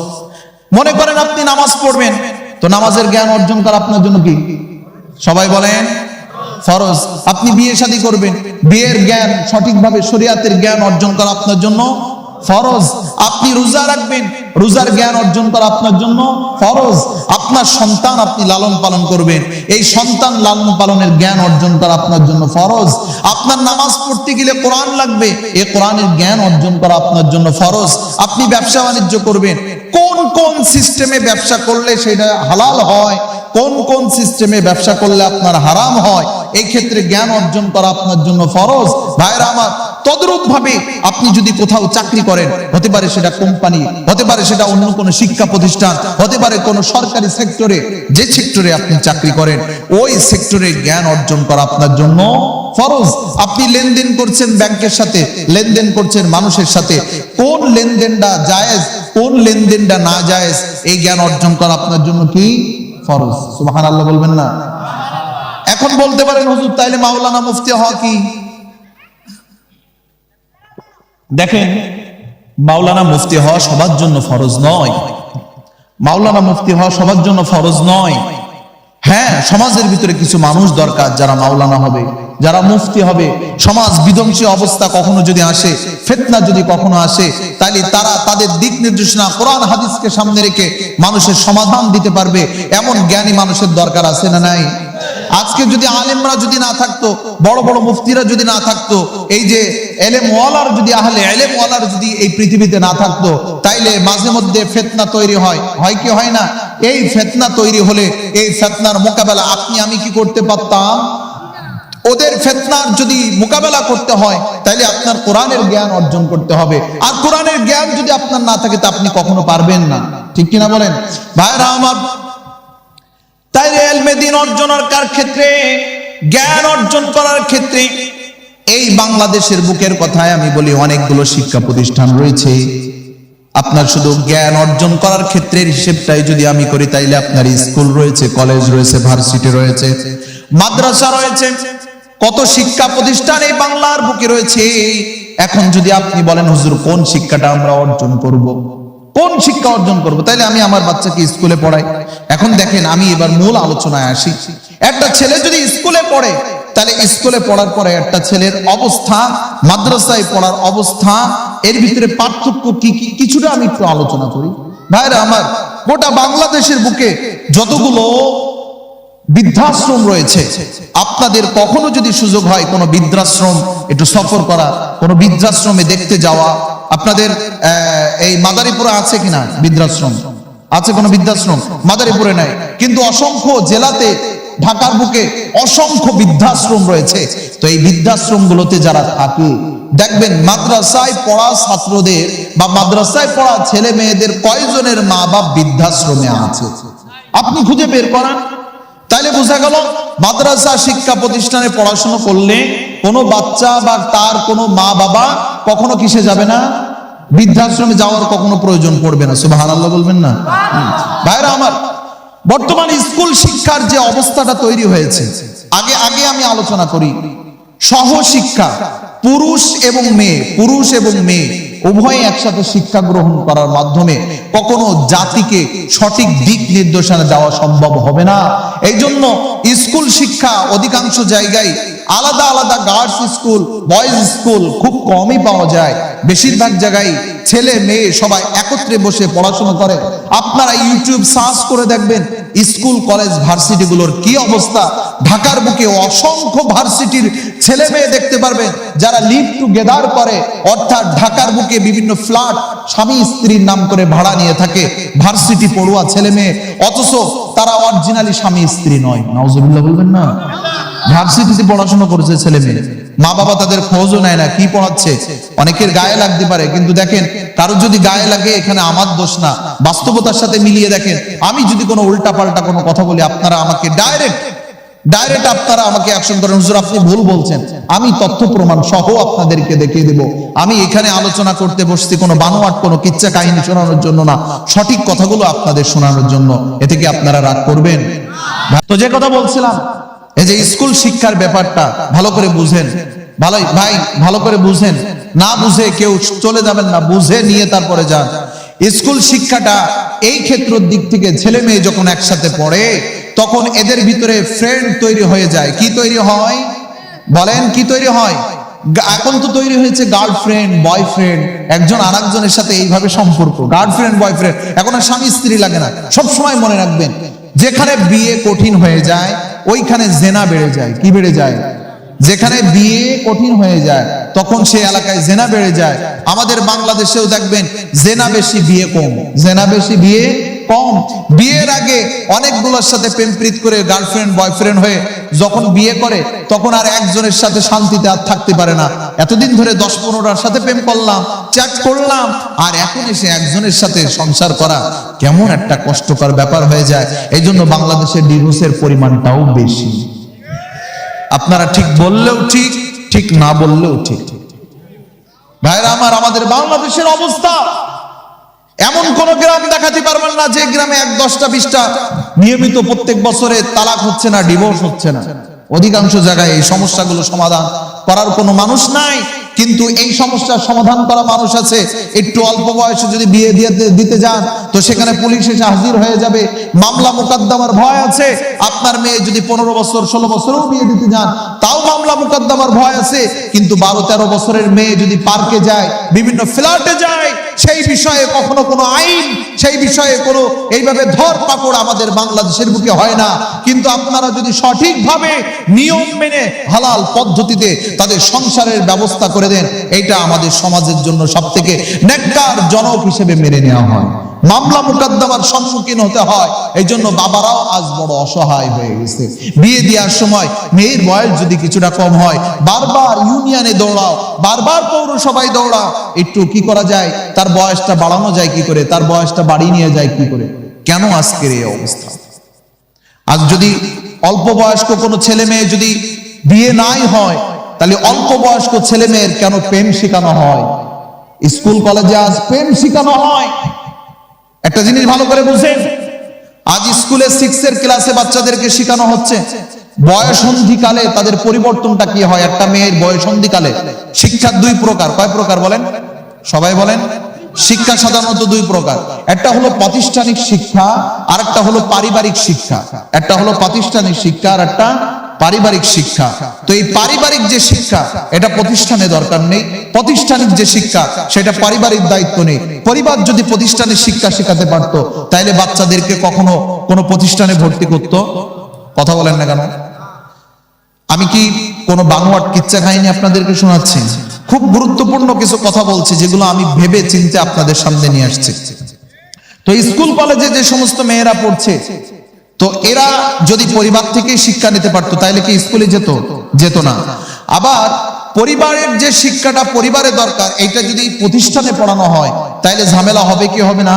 মনে করেন আপনি নামাজ পড়বেন, তো নামাজের জ্ঞান অর্জন করা আপনার জন্য কি? সবাই বলেন ফরজ। আপনি বিয়ে শাদী করবেন, বিয়ের জ্ঞান সঠিকভাবে শরীয়তের জ্ঞান অর্জন করা আপনার জন্য ফরজ। আপনি রোজা রাখবেন, রোজার জ্ঞান অর্জন করা আপনার জন্য ফরজ। আপনার সন্তান আপনি লালন পালন করবেন, এই সন্তান লালন পালনের জ্ঞান অর্জন করা আপনার জন্য ফরজ। আপনার নামাজ পড়তে গেলে কোরআন লাগবে, এই কোরআনের জ্ঞান অর্জন করা আপনার জন্য ফরজ। আপনি ব্যবসা বাণিজ্য করবেন, কোন কোন সিস্টেমে ব্যবসা করলে সেটা হালাল হয়, কোন কোন সিস্টেমে ব্যবসা করলে আপনার হারাম হয়, এই ক্ষেত্রে জ্ঞান অর্জন করা আপনার জন্য ফরজ। ভাইরা আমার, তদ্রুপ ভাবে আপনি যদি কোথাও চাকরি করেন, হতে পারে সেটা কোম্পানি, হতে পারে সেটা অন্য কোনো শিক্ষা প্রতিষ্ঠান, হতে পারে কোনো সরকারি সেক্টরে, যে সেক্টরে আপনি চাকরি করেন ওই সেক্টরে জ্ঞান অর্জন করা আপনার জন্য ফরজ। আপনি লেনদেন করছেন ব্যাংকের সাথে, লেনদেন করছেন মানুষের সাথে, কোন লেনদেনটা জায়েজ, কোন লেনদেনটা না জায়েজ, এই জ্ঞান অর্জন করা আপনার জন্য কি ফরজ। সুবহানাল্লাহ বলবেন না? এখন বলতে পারেন হুজুর তাইলে মাওলানা মুফতি হওয়া কি? দেখেন, মাওলানা মুফতি হওয়া সবার জন্য ফরজ নয়। মাওলানা মুফতি হওয়া সবার জন্য ফরজ নয়। হ্যাঁ, সমাজের ভিতরে কিছু মানুষ দরকার যারা মাওলানা হবে, যারা মুফতি হবে। সমাজ বিধ্বংসী অবস্থা কখনো যদি আসে, ফিতনা যদি কখনো আসে, তাহলে তারা তাদের দিক নির্দেশনা কোরআন হাদিসকে সামনে রেখে মানুষের সমাধান দিতে পারবে এমন জ্ঞানী মানুষের দরকার আছে না নাই? আজকে যদি আলেমরা যদি না থাকতো, বড় বড় মুফতিরা যদি না থাকতো, এই যে এলেম ওয়ালার যদি আহলে এলেম ওয়ালার যদি এই পৃথিবীতে না থাকতো, তাইলে মাঝে মধ্যে ফিতনা তৈরি হয়, হয় কি হয় না? এই ফিতনা তৈরি হলে এই ফিতনার মোকাবেলা আপনি আমি কি করতে পারতাম? ওদের ফিতনার যদি মোকাবেলা করতে হয় তাহলে আপনার কোরআনের জ্ঞান অর্জন করতে হবে। আর কোরআনের জ্ঞান যদি আপনার না থাকে তা আপনি কখনো পারবেন না। ঠিক কিনা বলেন ভাইরা আমার? তাইলে ইলমে দ্বীন অর্জনের ক্ষেত্রে, জ্ঞান অর্জন করার ক্ষেত্রে এই বাংলাদেশের বুকের কথায় আমি বলি অনেকগুলো শিক্ষা প্রতিষ্ঠান রয়েছে। আপনার শুধু জ্ঞান অর্জন করার ক্ষেত্রের হিসেবটাই যদি আমি করি, তাইলে আপনার স্কুল রয়েছে, কলেজ রয়েছে, ভার্সিটি রয়েছে, মাদ্রাসা রয়েছে, কত শিক্ষা প্রতিষ্ঠান এই বাংলার বুকে রয়েছে। এখন যদি আপনি বলেন হুজুর কোন শিক্ষাটা আমরা অর্জন করব, কোন শিক্ষা অর্জন করব, তাইলে আমি আমার বাচ্চাকে স্কুলে পড়াই। এখন দেখেন, আমি এবার মূল আলোচনায় আসি। একটা ছেলে যদি স্কুলে পড়ে, তাহলে স্কুলে পড়ার পরে একটা ছেলের অবস্থা, মাদ্রাসায় পড়ার অবস্থা, এর ভিতরে পার্থক্য কি কি কিছুটা আমি একটু আলোচনা করি। ভাইরা আমার, গোটা বাংলাদেশের বুকে যতগুলো বৃদ্ধাশ্রম রয়েছে, আপনাদের কখনো যদি সুযোগ হয় কোনো বৃদ্ধাশ্রম একটু সফর করা, কোনো বৃদ্ধাশ্রমে দেখতে যাওয়া, আপনাদের এই মাদারীপুরে আছে কিনা বৃদ্ধাশ্রম? আছে কোনো বৃদ্ধাশ্রম? মাদারীপুরে নাই, কিন্তু অসংখ্য জেলাতে, ঢাকার বুকে অসংখ্য বৃদ্ধাশ্রম রয়েছে। তো এই বৃদ্ধাশ্রম গুলোতে যারা থাকে, দেখবেন মাদ্রাসায় পড়া ছাত্রদের বা মাদ্রাসায় পড়া ছেলে মেয়েদের কয়জনের মা বাপ বৃদ্ধাশ্রমে আছে আপনি খুঁজে বের করান। তাইলে বোঝা গেল মাদ্রাসা শিক্ষা প্রতিষ্ঠানে পড়াশোনা করলে কোনো বাচ্চা বা তার কোনো মা বাবা কখনো কিসে যাবে না? বৃদ্ধাশ্রমে যাওয়ার কখনো প্রয়োজন পড়বে না। সুবহানাল্লাহ বলবেন না? ভাইরা আমার, বর্তমান স্কুল শিক্ষার যে অবস্থাটা তৈরি হয়েছে, আগে আমি আলোচনা করি। সহশিক্ষা, পুরুষ এবং মেয়ে উভয়ে একসাথে শিক্ষা গ্রহণ করার মাধ্যমে কখনো জাতিকে সঠিক দিক নির্দেশনা দেওয়া সম্ভব হবে না। এই জন্য স্কুল শিক্ষা অধিকাংশ জায়গায় আলাদা আলাদা গার্লস স্কুল, বয়েজ স্কুল খুব কমই পাওয়া যায়। বেশিরভাগ জায়গায় ছেলে মেয়ে সবাই একত্রে বসে পড়াশোনা করে। আপনারা ইউটিউব সার্চ করে দেখবেন স্কুল কলেজ ভার্সিটি গুলোর কি অবস্থা। ঢাকার বুকে অসংখ্য ভার্সিটির ছেলে মেয়ে দেখতে পারবেন যারা লিভ টুগেদার করে, অর্থাৎ ঢাকার বুকে বিভিন্ন ফ্ল্যাট স্বামী স্ত্রীর নাম করে ভাড়া নিয়ে থাকে ভার্সিটি পড়ুয়া ছেলে মেয়ে, অথচ তারা অরিজিনালি স্বামী স্ত্রী নয়। নাউজুবিল্লাহ বলবেন না? ভার্সিটিতে পড়াশোনা করেছে ছেলে মেয়ে, মা বাবা তাদের খোঁজও নেয় না কি পড়াচ্ছে। অনেকের গায়ে লাগতে পারে, কিন্তু দেখেন কারো যদি গায়ে লাগে এখানে আমার দোষ না, বাস্তবতার সাথে মিলিয়ে দেখেন। আমি যদি কোনো উল্টা পাল্টা কোনো কথা বলি, আপনারা আমাকে ডাইরেক্ট আপনারা আমাকে অ্যাকশন করেন, হুজুর আপনি ভুল বলছেন। আমি তথ্য প্রমাণ সহ আপনাদেরকে দেখিয়ে দেব। আমি এখানে আলোচনা করতে বসছি কোনো বানোয়াট কোনো কিচ্ছা কাহিনী শোনানোর জন্য না, সঠিক কথাগুলো আপনাদের শোনানোর জন্য। এতে কি আপনারা রাগ করবেন? তো যে কথা বলছিলাম, এই যে স্কুল শিক্ষার ব্যাপারটা ভালো করে বুঝেন। ভাই ভালো করে বুঝেন, না বুঝে কেউ চলে যাবেন না, বুঝে নিয়ে তারপরে যান। স্কুল শিক্ষাটা এই ক্ষেত্রের দিক থেকে ছেলে মেয়ে যখন একসাথে পড়ে তখন এদের ভিতরে ফ্রেন্ড তৈরি হয়ে যায়। কি তৈরি হয় বলেন? কি তৈরি হয়? এখন তো তৈরি হয়েছে গার্লফ্রেন্ড বয়ফ্রেন্ড, একজন আরেকজনের সাথে এইভাবে সম্পর্ক, গার্লফ্রেন্ড বয়ফ্রেন্ড। এখন আর স্বামী স্ত্রী লাগে না। সব সময় মনে রাখবেন, যেখানে বিয়ে কঠিন হয়ে যায় ওইখানে জেনা বেড়ে যায়। কি বেড়ে যায়? যেখানে বিয়ে কঠিন হয়ে যায় তখন সেই এলাকায় জেনা বেড়ে যায়। আমাদের বাংলাদেশেও দেখবেন জেনা বেশি বিয়ে কম, জেনা বেশি বিয়ে কম। বিয়ের আগে অনেকগুলোর সাথে প্রেমপ্রীত করে গার্লফ্রেন্ড বয়ফ্রেন্ড হয়ে যখন বিয়ে করে তখন আর একজনের সাথে শান্তিতে আর থাকতে পারে না। এতদিন ধরে 10-15টার সাথে প্রেম করলাম, চ্যাট করলাম, আর এখন এসে একজনের সাথে সংসার করা কেমন একটা কষ্টকর ব্যাপার হয়ে যায়। এই জন্য বাংলাদেশের ডিভোর্সের পরিমাণটাও বেশি। আপনারা ঠিক বললেও ঠিক, ঠিক না বললেও ঠিক। ভাইরা আমার, আমাদের বাংলাদেশের অবস্থা, এমন কোন গ্রাম দেখাতে পারবেন না যে গ্রামে 10টা-20টা নিয়মিত প্রত্যেক বছরে তালাক হচ্ছে না, ডিভোর্স হচ্ছে না। অধিকাংশ জায়গায় এই সমস্যাগুলো সমাধান করার কোনো মানুষ নাই, কিন্তু এই সমস্যার সমাধান করা মানুষ আছে। একটু অল্প বয়সে যদি বিয়ে দিতে যান তো সেখানে পুলিশ এসে হাজির হয়ে যাবে, মামলা মোকদ্দমার ভয় আছে। আপনার মেয়ে যদি 15 বছর 16 বছরেও বিয়ে দিতে যান তাও মামলা মোকদ্দমার ভয় আছে। কিন্তু 12-13 বছরের মেয়ে যদি পার্কে যায়, বিভিন্ন ফ্ল্যাটে যায়, সেই বিষয়ে কখনো কোনো আইন, সেই বিষয়ে কোনো এইভাবে ধরপাকড় আমাদের বাংলাদেশের বুকে হয় না। কিন্তু আপনারা যদি সঠিকভাবে নিয়ম মেনে হালাল পদ্ধতিতে তাদের সংসারের ব্যবস্থা করে দেন, এটা আমাদের সমাজের জন্য সবথেকে নেককার জনক হিসেবে মেনে নেওয়া হয়। মামলা মুকদ্দমার সম্মুখীন হতে হয়। এই জন্য বাবারাও আজ বড় অসহায় হয়ে গেছে। বিয়ে দেওয়ার সময় মেয়ের বয়স যদি কিছুটা কম হয়, বারবার ইউনিয়নে দৌড়াও, বারবার পৌরসভায় দৌড়াও, একটু কি করা যায়, তার বয়সটা বাড়ানো যায় কি করে, তার বয়সটা বাড়িয়ে নিয়ে যায় কি করে। কেন আজকের এই অবস্থা? আজ যদি অল্প বয়স্ক কোনো ছেলে মেয়ে যদি বিয়ে নাই হয়, তাহলে অল্প বয়স্ক ছেলে মেয়ের কেন প্রেম শেখানো হয়? স্কুল কলেজে আজ প্রেম শেখানো হয়। একটা জিনিস ভালো করে বুঝেন, আজ স্কুলে 6 ক্লাসে বাচ্চাদেরকে শেখানো হচ্ছে বয়সন্ধিকালে তাদের পরিবর্তনটা কি হয়। একটা মেয়ের বয়সন্ধিকালে শিক্ষার 2 প্রকার। কয় প্রকার বলেন? সবাই বলেন। শিক্ষা সাধারণত 2 প্রকার। একটা হলো প্রাতিষ্ঠানিক শিক্ষা, আর একটা হলো পারিবারিক শিক্ষা। একটা হলো প্রাতিষ্ঠানিক শিক্ষা আর একটা পারিবারিক শিক্ষা। তো এই পারিবারিক যে শিক্ষা এটা প্রতিষ্ঠানে দরকার নেই, প্রাতিষ্ঠানিক যে শিক্ষা সেটা পারিবারিক দায়িত্ব নেই। পরিবার যদি প্রতিষ্ঠানের শিক্ষা শেখাতে পারতো তাহলে বাচ্চাদেরকে কখনো কোনো প্রতিষ্ঠানে ভর্তি করতো? কথা বলেন না কেন? আমি কি কোনো বানোয়াট কিচ্ছা কাহিনী আপনাদেরকে শোনাচ্ছি? খুব গুরুত্বপূর্ণ কিছু কথা বলছি যেগুলো আমি ভেবে চিন্তে আপনাদের সামনে নিয়ে আসছি। তো স্কুল কলেজে যে সমস্ত মেয়েরা পড়ছে, তো এরা যদি পরিবার থেকে শিক্ষা নিতে পারতো তাহলে কি স্কুলে যেত না। আবার পরিবারের যে শিক্ষাটা পরিবারে দরকার, এটা যদি প্রতিষ্ঠানে পড়ানো হয় তাহলে ঝামেলা হবে কি হবে না?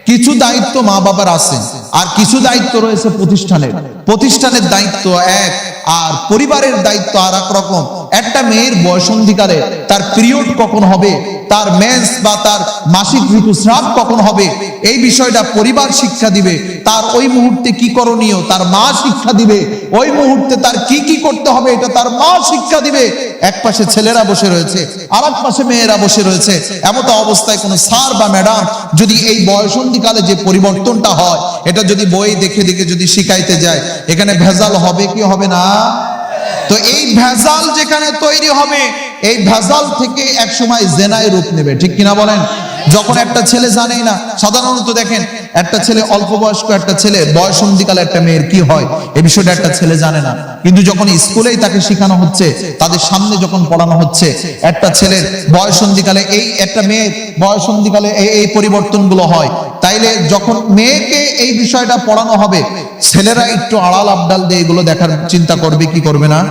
কিছু দায়িত্ব মা বাবার আছে আর কিছু দায়িত্ব রয়েছে প্রতিষ্ঠানের। প্রতিষ্ঠানের দায়িত্ব এক আর পরিবারের দায়িত্ব আর এক রকম। একটা মেয়ের বয়সন্ধিকালে তার পিরিয়ড কখন হবে, তার মেন্স বা তার মাসিক ঋতুস্রাব কখন হবে, এই বিষয়টা পরিবার শিক্ষা দিবে। তার ওই মুহূর্তে কি করণীয় তার মা শিক্ষা দিবে। ওই মুহূর্তে তার কি কি করতে হবে এটা তার মা শিক্ষা দিবে। এক পাশে ছেলেরা বসে রয়েছে, আর এক পাশে মেয়েরা বসে রয়েছে। এমতো অবস্থায় কোনো স্যার বা ম্যাডাম যদি এই বয়সন্ধিকালে যে পরিবর্তনটা হয় এটা যদি বই দেখে দেখে যদি শিখাইতে যায়, এখানে ভেজাল হবে কি হবে না? তো এই ভেজাল যেখানে তৈরি হবে, এই ভেজাল থেকে এক সময় জেনায় রূপ নেবে। ঠিক কিনা বলেন? যখন একটা ছেলে জানেই না, সাধারণত দেখেন একটা ছেলে অল্প বয়স্ক একটা ছেলে বয়সন্ধিকালে একটা মেয়ের কি হয় এই বিষয়টা একটা ছেলে জানে না, কিন্তু যখন স্কুলেই তাকে শেখানো হচ্ছে, তাদের সামনে যখন পড়ানো হচ্ছে একটা ছেলের বয়সন্ধিকালে এই একটা মেয়ের বয়সন্ধিকালে এই পরিবর্তনগুলো হয়, তাইলে যখন মেয়েকে এই বিষয়টা পড়ানো হবে ছেলেরা একটু আড়াল আবডাল দিয়ে এগুলো দেখার চিন্তা করবে কি করবে না?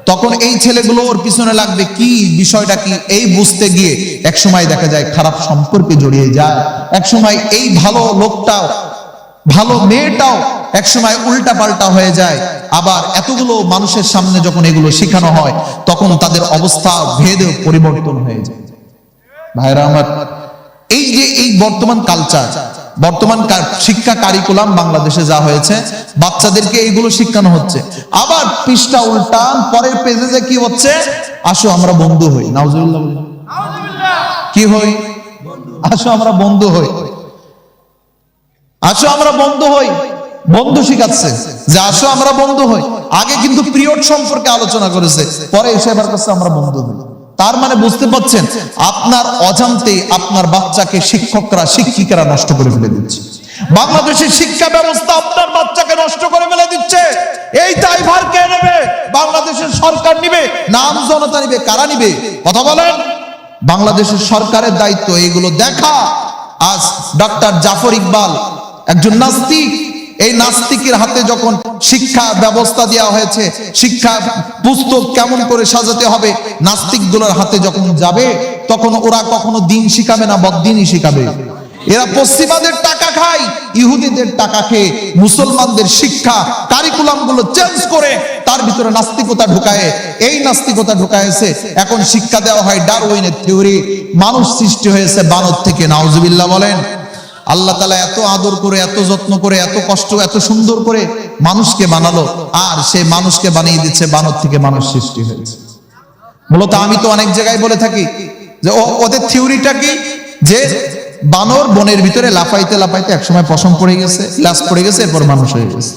তখন এই ছেলেগুলো ওর পিছনে লাগবে, কি বিষয়টা কি এই বুঝতে গিয়ে এক সময় দেখা যায় খারাপ সম্পর্কে জড়িয়ে যায়। এক সময় এই ভালো লোকটাও ভালো মেয়েটাও এক সময় উল্টা পাল্টা হয়ে যায়। আবার এতগুলো মানুষের সামনে যখন এগুলো শেখানো হয় তখন তাদের অবস্থা ভেদে পরিবর্তন হয়ে যায়। ভাইরা আমার, এই যে এই বর্তমান কালচার, বর্তমান শিক্ষা কারিকুলাম বাংলাদেশে যা হয়েছে, বাচ্চাদেরকে এইগুলো শিখানো হচ্ছে। আবার পৃষ্ঠা উল্টান পরের পেজে যে কি হচ্ছে, আসো আমরা বন্ধু হই। নাউজুবিল্লাহ। কি হই? আসো আমরা বন্ধু হই, আসো আমরা বন্ধু হই। বন্ধু শিখাচ্ছে যে আসো আমরা বন্ধু হই। আগে কিন্তু পিরিয়ড সম্পর্কে আলোচনা করেছে, পরে এসে এবার কাছে আমরা বন্ধু হই। তার মানে বুঝতে পারছেন, আপনার অজান্তে আপনার বাচ্চাকে শিক্ষকরা শিক্ষিকারা নষ্ট করে ফেলে দিচ্ছে। বাংলাদেশের শিক্ষা ব্যবস্থা আপনার বাচ্চাকে নষ্ট করে ফেলে দিচ্ছে। এই দায়ভার কে নেবে? বাংলাদেশের সরকার নিবে না আম জনতা নিবে? কারা নিবে? কথা বলেন। বাংলাদেশের সরকারের দায়িত্ব এইগুলো দেখা। আজ ডক্টর জাফর ইকবাল একজন নাস্তিক, এই নাস্তিকের হাতে যখন শিক্ষা ব্যবস্থা দেওয়া হয়েছে, শিক্ষা পুস্তক কেমন করে সাজাতে হবে নাস্তিকগুলোর হাতে যখন যাবে, তখন ওরা কখনো দিন শিখাবে না, বদ্দিনই শিখাবে। এরা পশ্চিমাদের টাকা খায়, ইহুদিদের টাকা খেয়ে মুসলমানদের শিক্ষা কারিকুলাম গুলো চেঞ্জ করে তার ভিতরে নাস্তিকতা ঢুকায়। এই নাস্তিকতা ঢুকায়ছে, এখন শিক্ষা দেওয়া হয় ডারউইনের থিওরি, মানুষ সৃষ্টি হয়েছে বানর থেকে। নাউজুবিল্লাহ বলেন। আল্লাহ তাআলা এত আদর করে, এত যত্ন করে, এত কষ্ট, এত সুন্দর করে মানুষকে বানালো, আর সে মানুষকে বানিয়ে দিচ্ছে বানর থেকে মানুষ সৃষ্টি হয়েছে। মূলত আমি তো অনেক জায়গায় বলে থাকি যে ওদের থিওরিটা কি, যে বানর বনের ভিতরে লাফাইতে লাফাইতে একসময় পশম পড়ে গেছে, লাশ পড়ে গেছে, এরপর মানুষ হয়ে গেছে।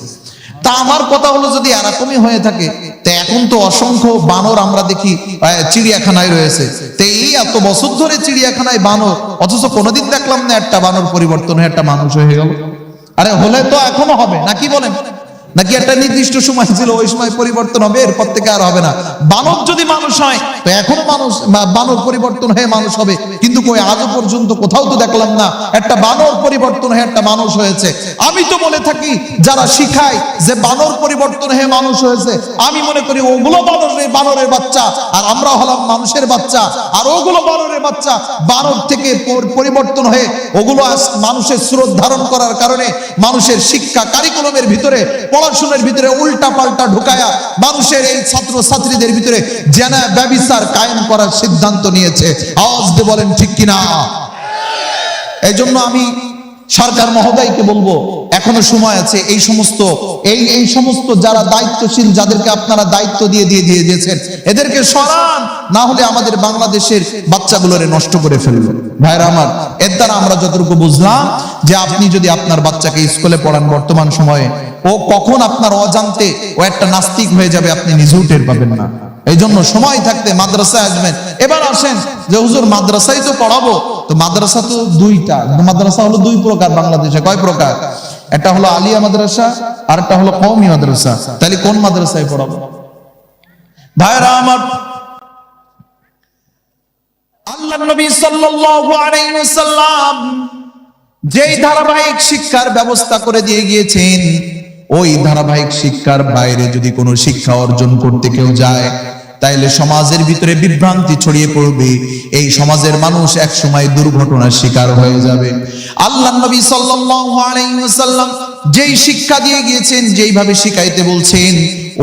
তা আমার কথা হলো, যদি এরকমই হয়ে থাকে, তো এখন তো অসংখ্য বানর আমরা দেখি চিড়িয়াখানায় রয়েছে। তো এই এত বছর ধরে চিড়িয়াখানায় বানর, অথচ কোনোদিন দেখলাম না একটা বানর পরিবর্তন হয়ে একটা মানুষ হয়ে গেল। আরে হলে তো এখনো হবে নাকি বলেন? নাকি একটা নির্দিষ্ট সময় ছিল, ওই সময় পরিবর্তন হবে, এরপর থেকে আর হবে না? বানর যদি মানুষ হয় তো এখনো মানুষ, বানর পরিবর্তন হয়ে মানুষ হবে, কিন্তু কই আজও পর্যন্ত কোথাও তো দেখলাম না একটা বানর পরিবর্তন হয়ে একটা মানুষ হয়েছে। আমি তো বলে থাকি, যারা শিখায় যে বানর পরিবর্তন হয়ে মানুষ হয়েছে, আমি মনে করি ওগুলো বানরের বাচ্চা, আর আমরা হলাম মানুষের বাচ্চা। আর ওগুলো বানরের বাচ্চা, বানর থেকে পরিবর্তন হয়ে ওগুলো মানুষের স্রোত ধারণ করার কারণে মানুষের শিক্ষা কারিকুলামের ভিতরে, পড়াশোনার ভিতরে উল্টা পাল্টা ঢুকায়া মানুষের এই ছাত্র ছাত্রীদের ভিতরে জেনা ব্যভিচার কায়েম করার সিদ্ধান্ত নিয়েছে। আওয়াজ দিয়ে বলেন ঠিক কিনা? এই জন্য আমি সরকার মহোদয়কে বলবো, এখনো সময় আছে। এই সমস্ত যারা দায়িত্বশীল, যাদেরকে আপনারা দায়িত্ব দিয়ে দিয়েছেন, এদেরকে সরান, না হলে আমাদের বাংলাদেশের বাচ্চাগুলোরে নষ্ট করে ফেলবে। ভাইরা আমার, এর দ্বারা আমরা যতটুকু বুঝলাম যে আপনি যদি আপনার বাচ্চাকে স্কুলে পড়ান বর্তমান সময়ে, ও কখন আপনার অজান্তে ও একটা নাস্তিক হয়ে যাবে আপনি নিজেও টের পাবেন না। এই জন্য সময় থাকতে মাদ্রাসায় আসবেন। এবার আসেন যে হুজুর মাদ্রাসায় তো পড়াবো, তো মাদ্রাসা তো দুইটা, মাদ্রাসা হলো দুই প্রকার বাংলাদেশে। কয় প্রকার? একটা হলো আলিয়া মাদ্রাসা, আর একটা হলো কওমি মাদ্রাসা। তাহলে কোন মাদ্রাসায় পড়াবো? ভাইরা আমার, আল্লাহর নবী সাল্লাল্লাহু আলাইহি ওয়াসাল্লাম যেই ধারাবাহিক শিক্ষার ব্যবস্থা করে দিয়ে গিয়েছেন, ওই ধারাবাহিক শিক্ষার বাইরে যদি কোনো শিক্ষা অর্জন করতে কেউ যায়, তাইলে সমাজের ভিতরে বিভ্রান্তি ছড়িয়ে পড়বে। এই সমাজের মানুষ এক সময় দুর্ঘটনার শিকার হয়ে যাবে। আল্লাহর নবী সাল্লাল্লাহু আলাইহি ওয়াসাল্লাম যেই শিক্ষা দিয়ে গিয়েছেন, যেইভাবে শিখাইতে বলছেন,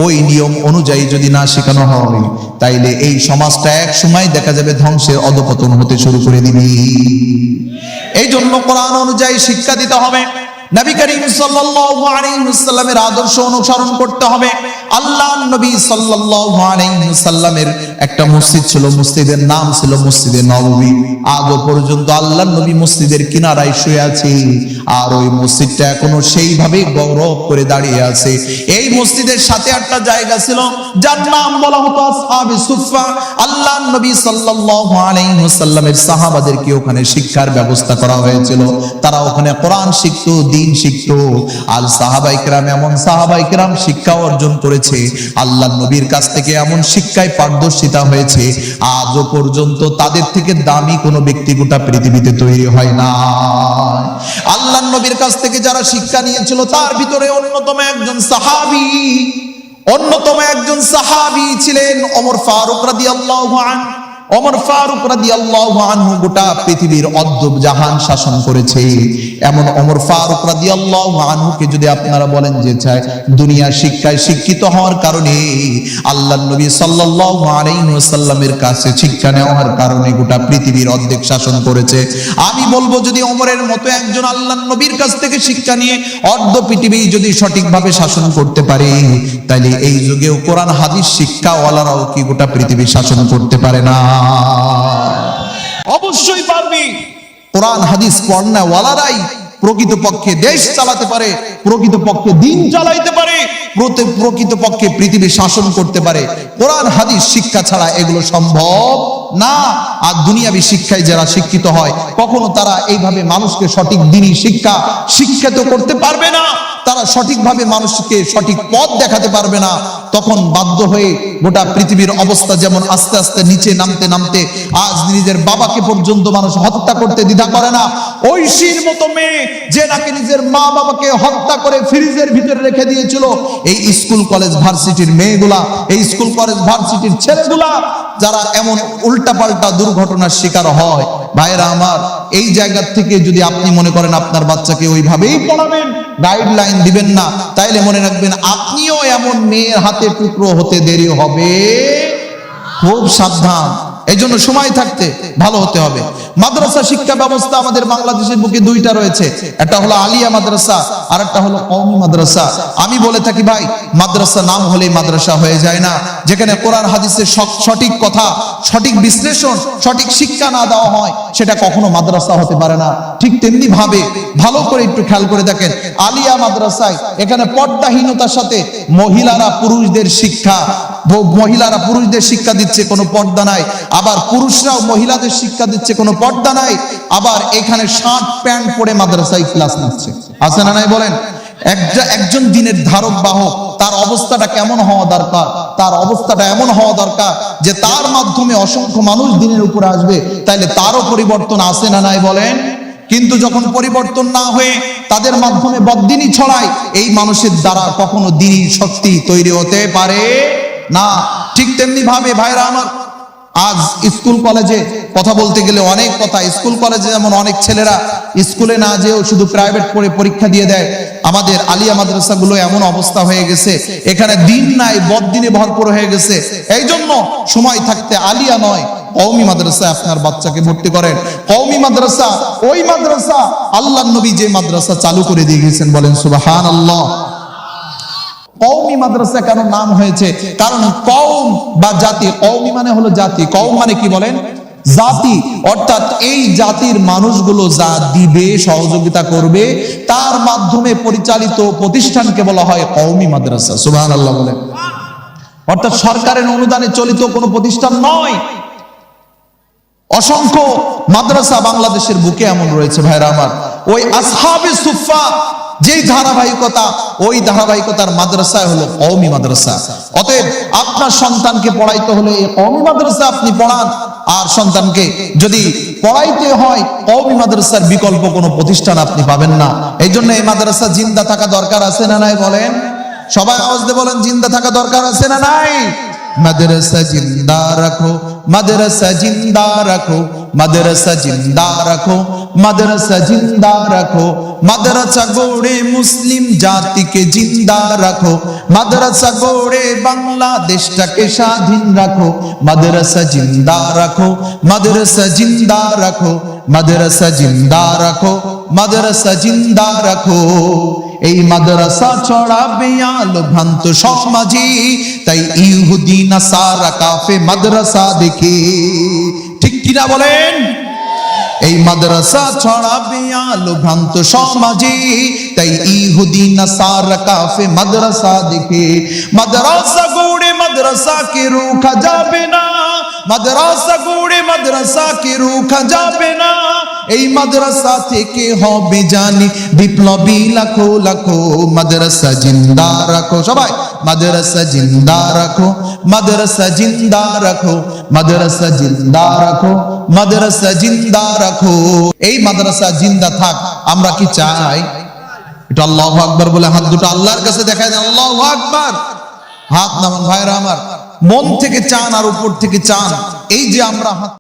ওই নিয়ম অনুযায়ী যদি না শেখানো হয়, তাইলে এই সমাজটা এক সময় দেখা যাবে ধ্বংসের অধপতন হতে শুরু করে দিবে। এই জন্য কোরআন অনুযায়ী শিক্ষা দিতে হবে, নবী করিম সাল্লাল্লাহু আলাইহি ওয়াসাল্লামের আদর্শ অনুসরণ করতে হবে। আল্লাহর নবী সাল্লাল্লাহু আলাইহি ওয়াসাল্লামের একটা মসজিদ ছিল, মসজিদের নাম ছিল মসজিদে নববী। আজও পর্যন্ত আল্লাহর নবী মসজিদের কিনারায় শুয়ে আছে, আর ওই মসজিদটা এখনো সেইভাবে গৌরব করে দাঁড়িয়ে আছে। এই মসজিদের সাথে একটা জায়গা ছিল যার নাম বলা হতো আসহাবে সুফফা। আল্লাহর নবী সাল্লাল্লাহু আলাইহি ওয়াসাল্লামের সাহাবাদেরকে ওখানে শিক্ষার ব্যবস্থা করা হয়েছিল। তারা ওখানে কোরআন শিখতো, দিন শিখতো। আর সাহাবায়ে কেরাম, এমন সাহাবায়ে কেরাম শিক্ষা অর্জন করেছে, আল্লাহর নবীর কাছ থেকে এমন শিক্ষায় পারদর্শিতা হয়েছে, আজও পর্যন্ত তাদের থেকে দামি কোনো ব্যক্তি গোটা পৃথিবীতে তৈরি হয় না। আল্লাহর নবীর কাছ থেকে যারা শিক্ষা নিয়েছিল, তার ভিতরে অন্যতম একজন সাহাবী ছিলেন ওমর ফারুক রাদিয়াল্লাহু আনহু। ওমর ফারুক রাদিয়াল্লাহু আনহু গোটা পৃথিবীর অর্ধ জাহান শাসন করেছে। এমন ওমর ফারুক রাদিয়াল্লাহু আনহুকে যদি আপনারা বলেন যে চায় দুনিয়ার শিক্ষায় শিক্ষিত হওয়ার কারণে, আল্লাহর নবী সাল্লাল্লাহু আলাইহি ওয়াসাল্লামের কাছে শিক্ষা নেওয়ার কারণে গোটা পৃথিবীর অর্ধেক শাসন করেছে, আমি বলবো যদি ওমরের মতো একজন আল্লাহর নবীর কাছ থেকে শিক্ষা নিয়ে অর্ধ পৃথিবী যদি সঠিকভাবে শাসন করতে পারে, তাহলে এই যুগেও কোরআন হাদিস শিক্ষাওয়ালারাও কি গোটা পৃথিবী শাসন করতে পারে না? অবশ্যই পারবি। কোরআন হাদিস পড়না ওয়ালারাই প্রকৃতপক্ষে দেশ চালাতে পারে, প্রকৃতপক্ষে দিন চালাইতে পারে, প্রকৃতপক্ষে পৃথিবী শাসন করতে পারে। কোরআন হাদিস শিক্ষা ছাড়া এগুলো সম্ভব না। আর দুনিয়াবী শিক্ষায় যারা শিক্ষিত হয় কখনো তারা এইভাবে মানুষকে সঠিক দ্বীনি শিক্ষিত করতে পারবে না, তারা সঠিকভাবে মানুষকে সঠিক পথ দেখাতে পারবে না। তখন বাধ্য হয়ে গোটা পৃথিবীর অবস্থা যেমন আস্তে আস্তে নিচে নামতে নামতে আজ নিজের বাবাকে পর্যন্ত মানুষ হত্যা করতে দ্বিধা করে না। ঐশীর মতো মেয়ে যে নাকি নিজের মা বাবাকে হত্যা করে ফ্রিজের ভিতরে রেখে দিয়েছিল, এই স্কুল কলেজ ভার্সিটির মেয়েগুলা, এই স্কুল কলেজ ভার্সিটির ছেলেগুলা যারা এমন উল্টাপাল্টা দুর্ঘটনার শিকার হয়, ভাইরা আমার, এই জায়গা থেকে যদি আপনি মনে করেন আপনার বাচ্চাকে ওইভাবেই পড়াবেন, গাইডলাইন দিবেন না, তাইলে মনে রাখবেন আপনিও এমন মেয়ের হাতে টুকরো হতে দেরি হবে। খুব সাবধান। এই জন্য সময় থাকতে ভালো হতে হবে। মাদ্রাসা শিক্ষা ব্যবস্থা আমাদের বাংলাদেশের বুকে দুইটা রয়েছে, একটা হলো আলিয়া মাদ্রাসা আর একটা হলো কওমি মাদ্রাসা। আমি বলে থাকি ভাই, মাদ্রাসা নাম হলেই মাদ্রাসা হয়ে যায় না। যেখানে কোরআন হাদিসের সঠিক কথা, সঠিক বিশ্লেষণ, সঠিক শিক্ষা না দেওয়া হয় সেটা কখনো মাদ্রাসা হতে পারে না। ঠিক তেমনি ভাবে ভালো করে একটু খেয়াল করে দেখেন, আলিয়া মাদ্রাসায় এখানে পর্দাহীনতার সাথে মহিলারা পুরুষদের শিক্ষা দিচ্ছে, কোনো পর্দা নাই। আবার পুরুষরাও মহিলাদের শিক্ষা দিচ্ছে, কোনো পর্দা নাই। আবার এখানে শার্ট প্যান্ট পরে মাদ্রাসায় ক্লাস নিচ্ছে, আছে না নাই বলেন? একজন দিনের ধারক বাহক, তার অবস্থাটা কেমন হওয়া দরকার? তার অবস্থাটা এমন হওয়া দরকার যে তার মাধ্যমে অসংখ্য মানুষ দিনের উপরে আসবে, তাইলে তারও পরিবর্তন আছে না নাই বলেন? কিন্তু যখন পরিবর্তন না হয়ে তাদের মাধ্যমে বদ্দিনী ছড়ায়, এই মানুষের দ্বারা কখনো দ্বীনি শক্তি তৈরি হতে পারে না। ঠিক তেমনি ভাবে ভাইরা আমার, আজ স্কুল কলেজে কথা বলতে গেলে অনেক কথা। স্কুল কলেজে যেমন অনেক ছেলেরা স্কুলে না যেও শুধু প্রাইভেট পড়ে পরীক্ষা দিয়ে দেয়, আমাদের আলিয়া মাদ্রাসাগুলো এমন অবস্থা হয়ে গেছে, এখানে দিন নাই, বদ্দিনে ভরপুর হয়ে গেছে। এই জন্য সময় থাকতে আলিয়া নয়, কওমি মাদ্রাসায় আপনার বাচ্চাকে ভর্তি করেন। কওমি মাদ্রাসা ওই মাদ্রাসা আল্লাহর নবী যে মাদ্রাসা চালু করে দিয়ে গেছেন, বলেন সুবহানাল্লাহ। কওমি মাদ্রাসা কেন নাম হয়েছে? কারণ কওম বা জাতি, কওমি মানে হলো জাতি, কওম মানে কি বলেন? জাতি। অর্থাৎ এই জাতির মানুষগুলো যা দিবে, সহযোগিতা করবে, তার মাধ্যমে পরিচালিত প্রতিষ্ঠানকে বলা হয় কওমি মাদ্রাসা। সুবহানাল্লাহ বলেন। অর্থাৎ সরকারের অনুদানে চলিত কোনো প্রতিষ্ঠান নয়। অসংখ্য মাদ্রাসা বাংলাদেশের বুকে এমন রয়েছে ভাইরা আমার। ওই আসহাবে সুফফা যেই ধারাবাহিকতা, ওই ধারাবাহিকতার মাদ্রাসা হলো কওমি মাদ্রাসা। অতএব আপনার সন্তানকে পড়াইতে হলে এই কওমি মাদ্রাসা আপনি পড়ান। আর সন্তানকে যদি পড়াইতে হয়, কওমি মাদ্রাসার বিকল্প কোনো প্রতিষ্ঠান আপনি পাবেন না। এই জন্য এই মাদ্রাসা জিন্দা থাকা দরকার আছে না নাই বলেন? সবাই আওয়াজ দিয়ে বলেন, জিন্দা থাকা দরকার আছে না নাই? মাদ্রাসা জিন্দা রাখো, মাদ্রাসা জিন্দা রাখো, মাদ্রাসা জিন্দা রাখো, মাদ্রাসা জিন্দা রাখো, মাদ্রাসা গড়ে মুসলিম জাতিকে জিন্দা রাখো, মাদ্রাসা গড়ে বাংলাদেশটাকে স্বাধীন রাখো, মাদ্রাসা জিন্দা রাখো, মাদ্রাসা জিন্দা রাখো, মাদ্রাসা জিন্দা রাখো, মাদ্রাসা জিন্দা রাখো। এই মাদ্রাসা ছড়াবে আলো ভ্রান্ত সমাজে, তাই ইহুদি নাসারা কাফে মাদ্রাসা দেখে। ঠিক কিনা বলেন? এই মাদ্রাসা ছড়াবে আলো ভ্রান্ত সমাজে, তাই ইহুদি নাসারা কাফে মাদ্রাসা দেখে। মাদ্রাসা গড়ে মাদ্রাসাকে রোখা যাবে না, মাদ্রাসা গড়ে মাদ্রাসাকে রোখা যাবে না। এই মাদ্রাসা থেকে হবে জানি বিপ্লবী লাখো লাখো। মাদ্রাসা জিন্দা রাখো, সবাই মাদ্রাসা জিন্দা রাখো, মাদ্রাসা জিন্দা রাখো, মাদ্রাসা জিন্দা রাখো, মাদ্রাসা জিন্দা রাখো। এই মাদ্রাসা জিন্দা থাক, আমরা কি চাই? এটা আল্লাহু আকবার বলে হাত দুটো আল্লাহর কাছে দেখায় দেন, আল্লাহু আকবার। হাত নামান ভাইরা আমার, মন থেকে চান আর উপর থেকে চান। এই যে আমরা হাত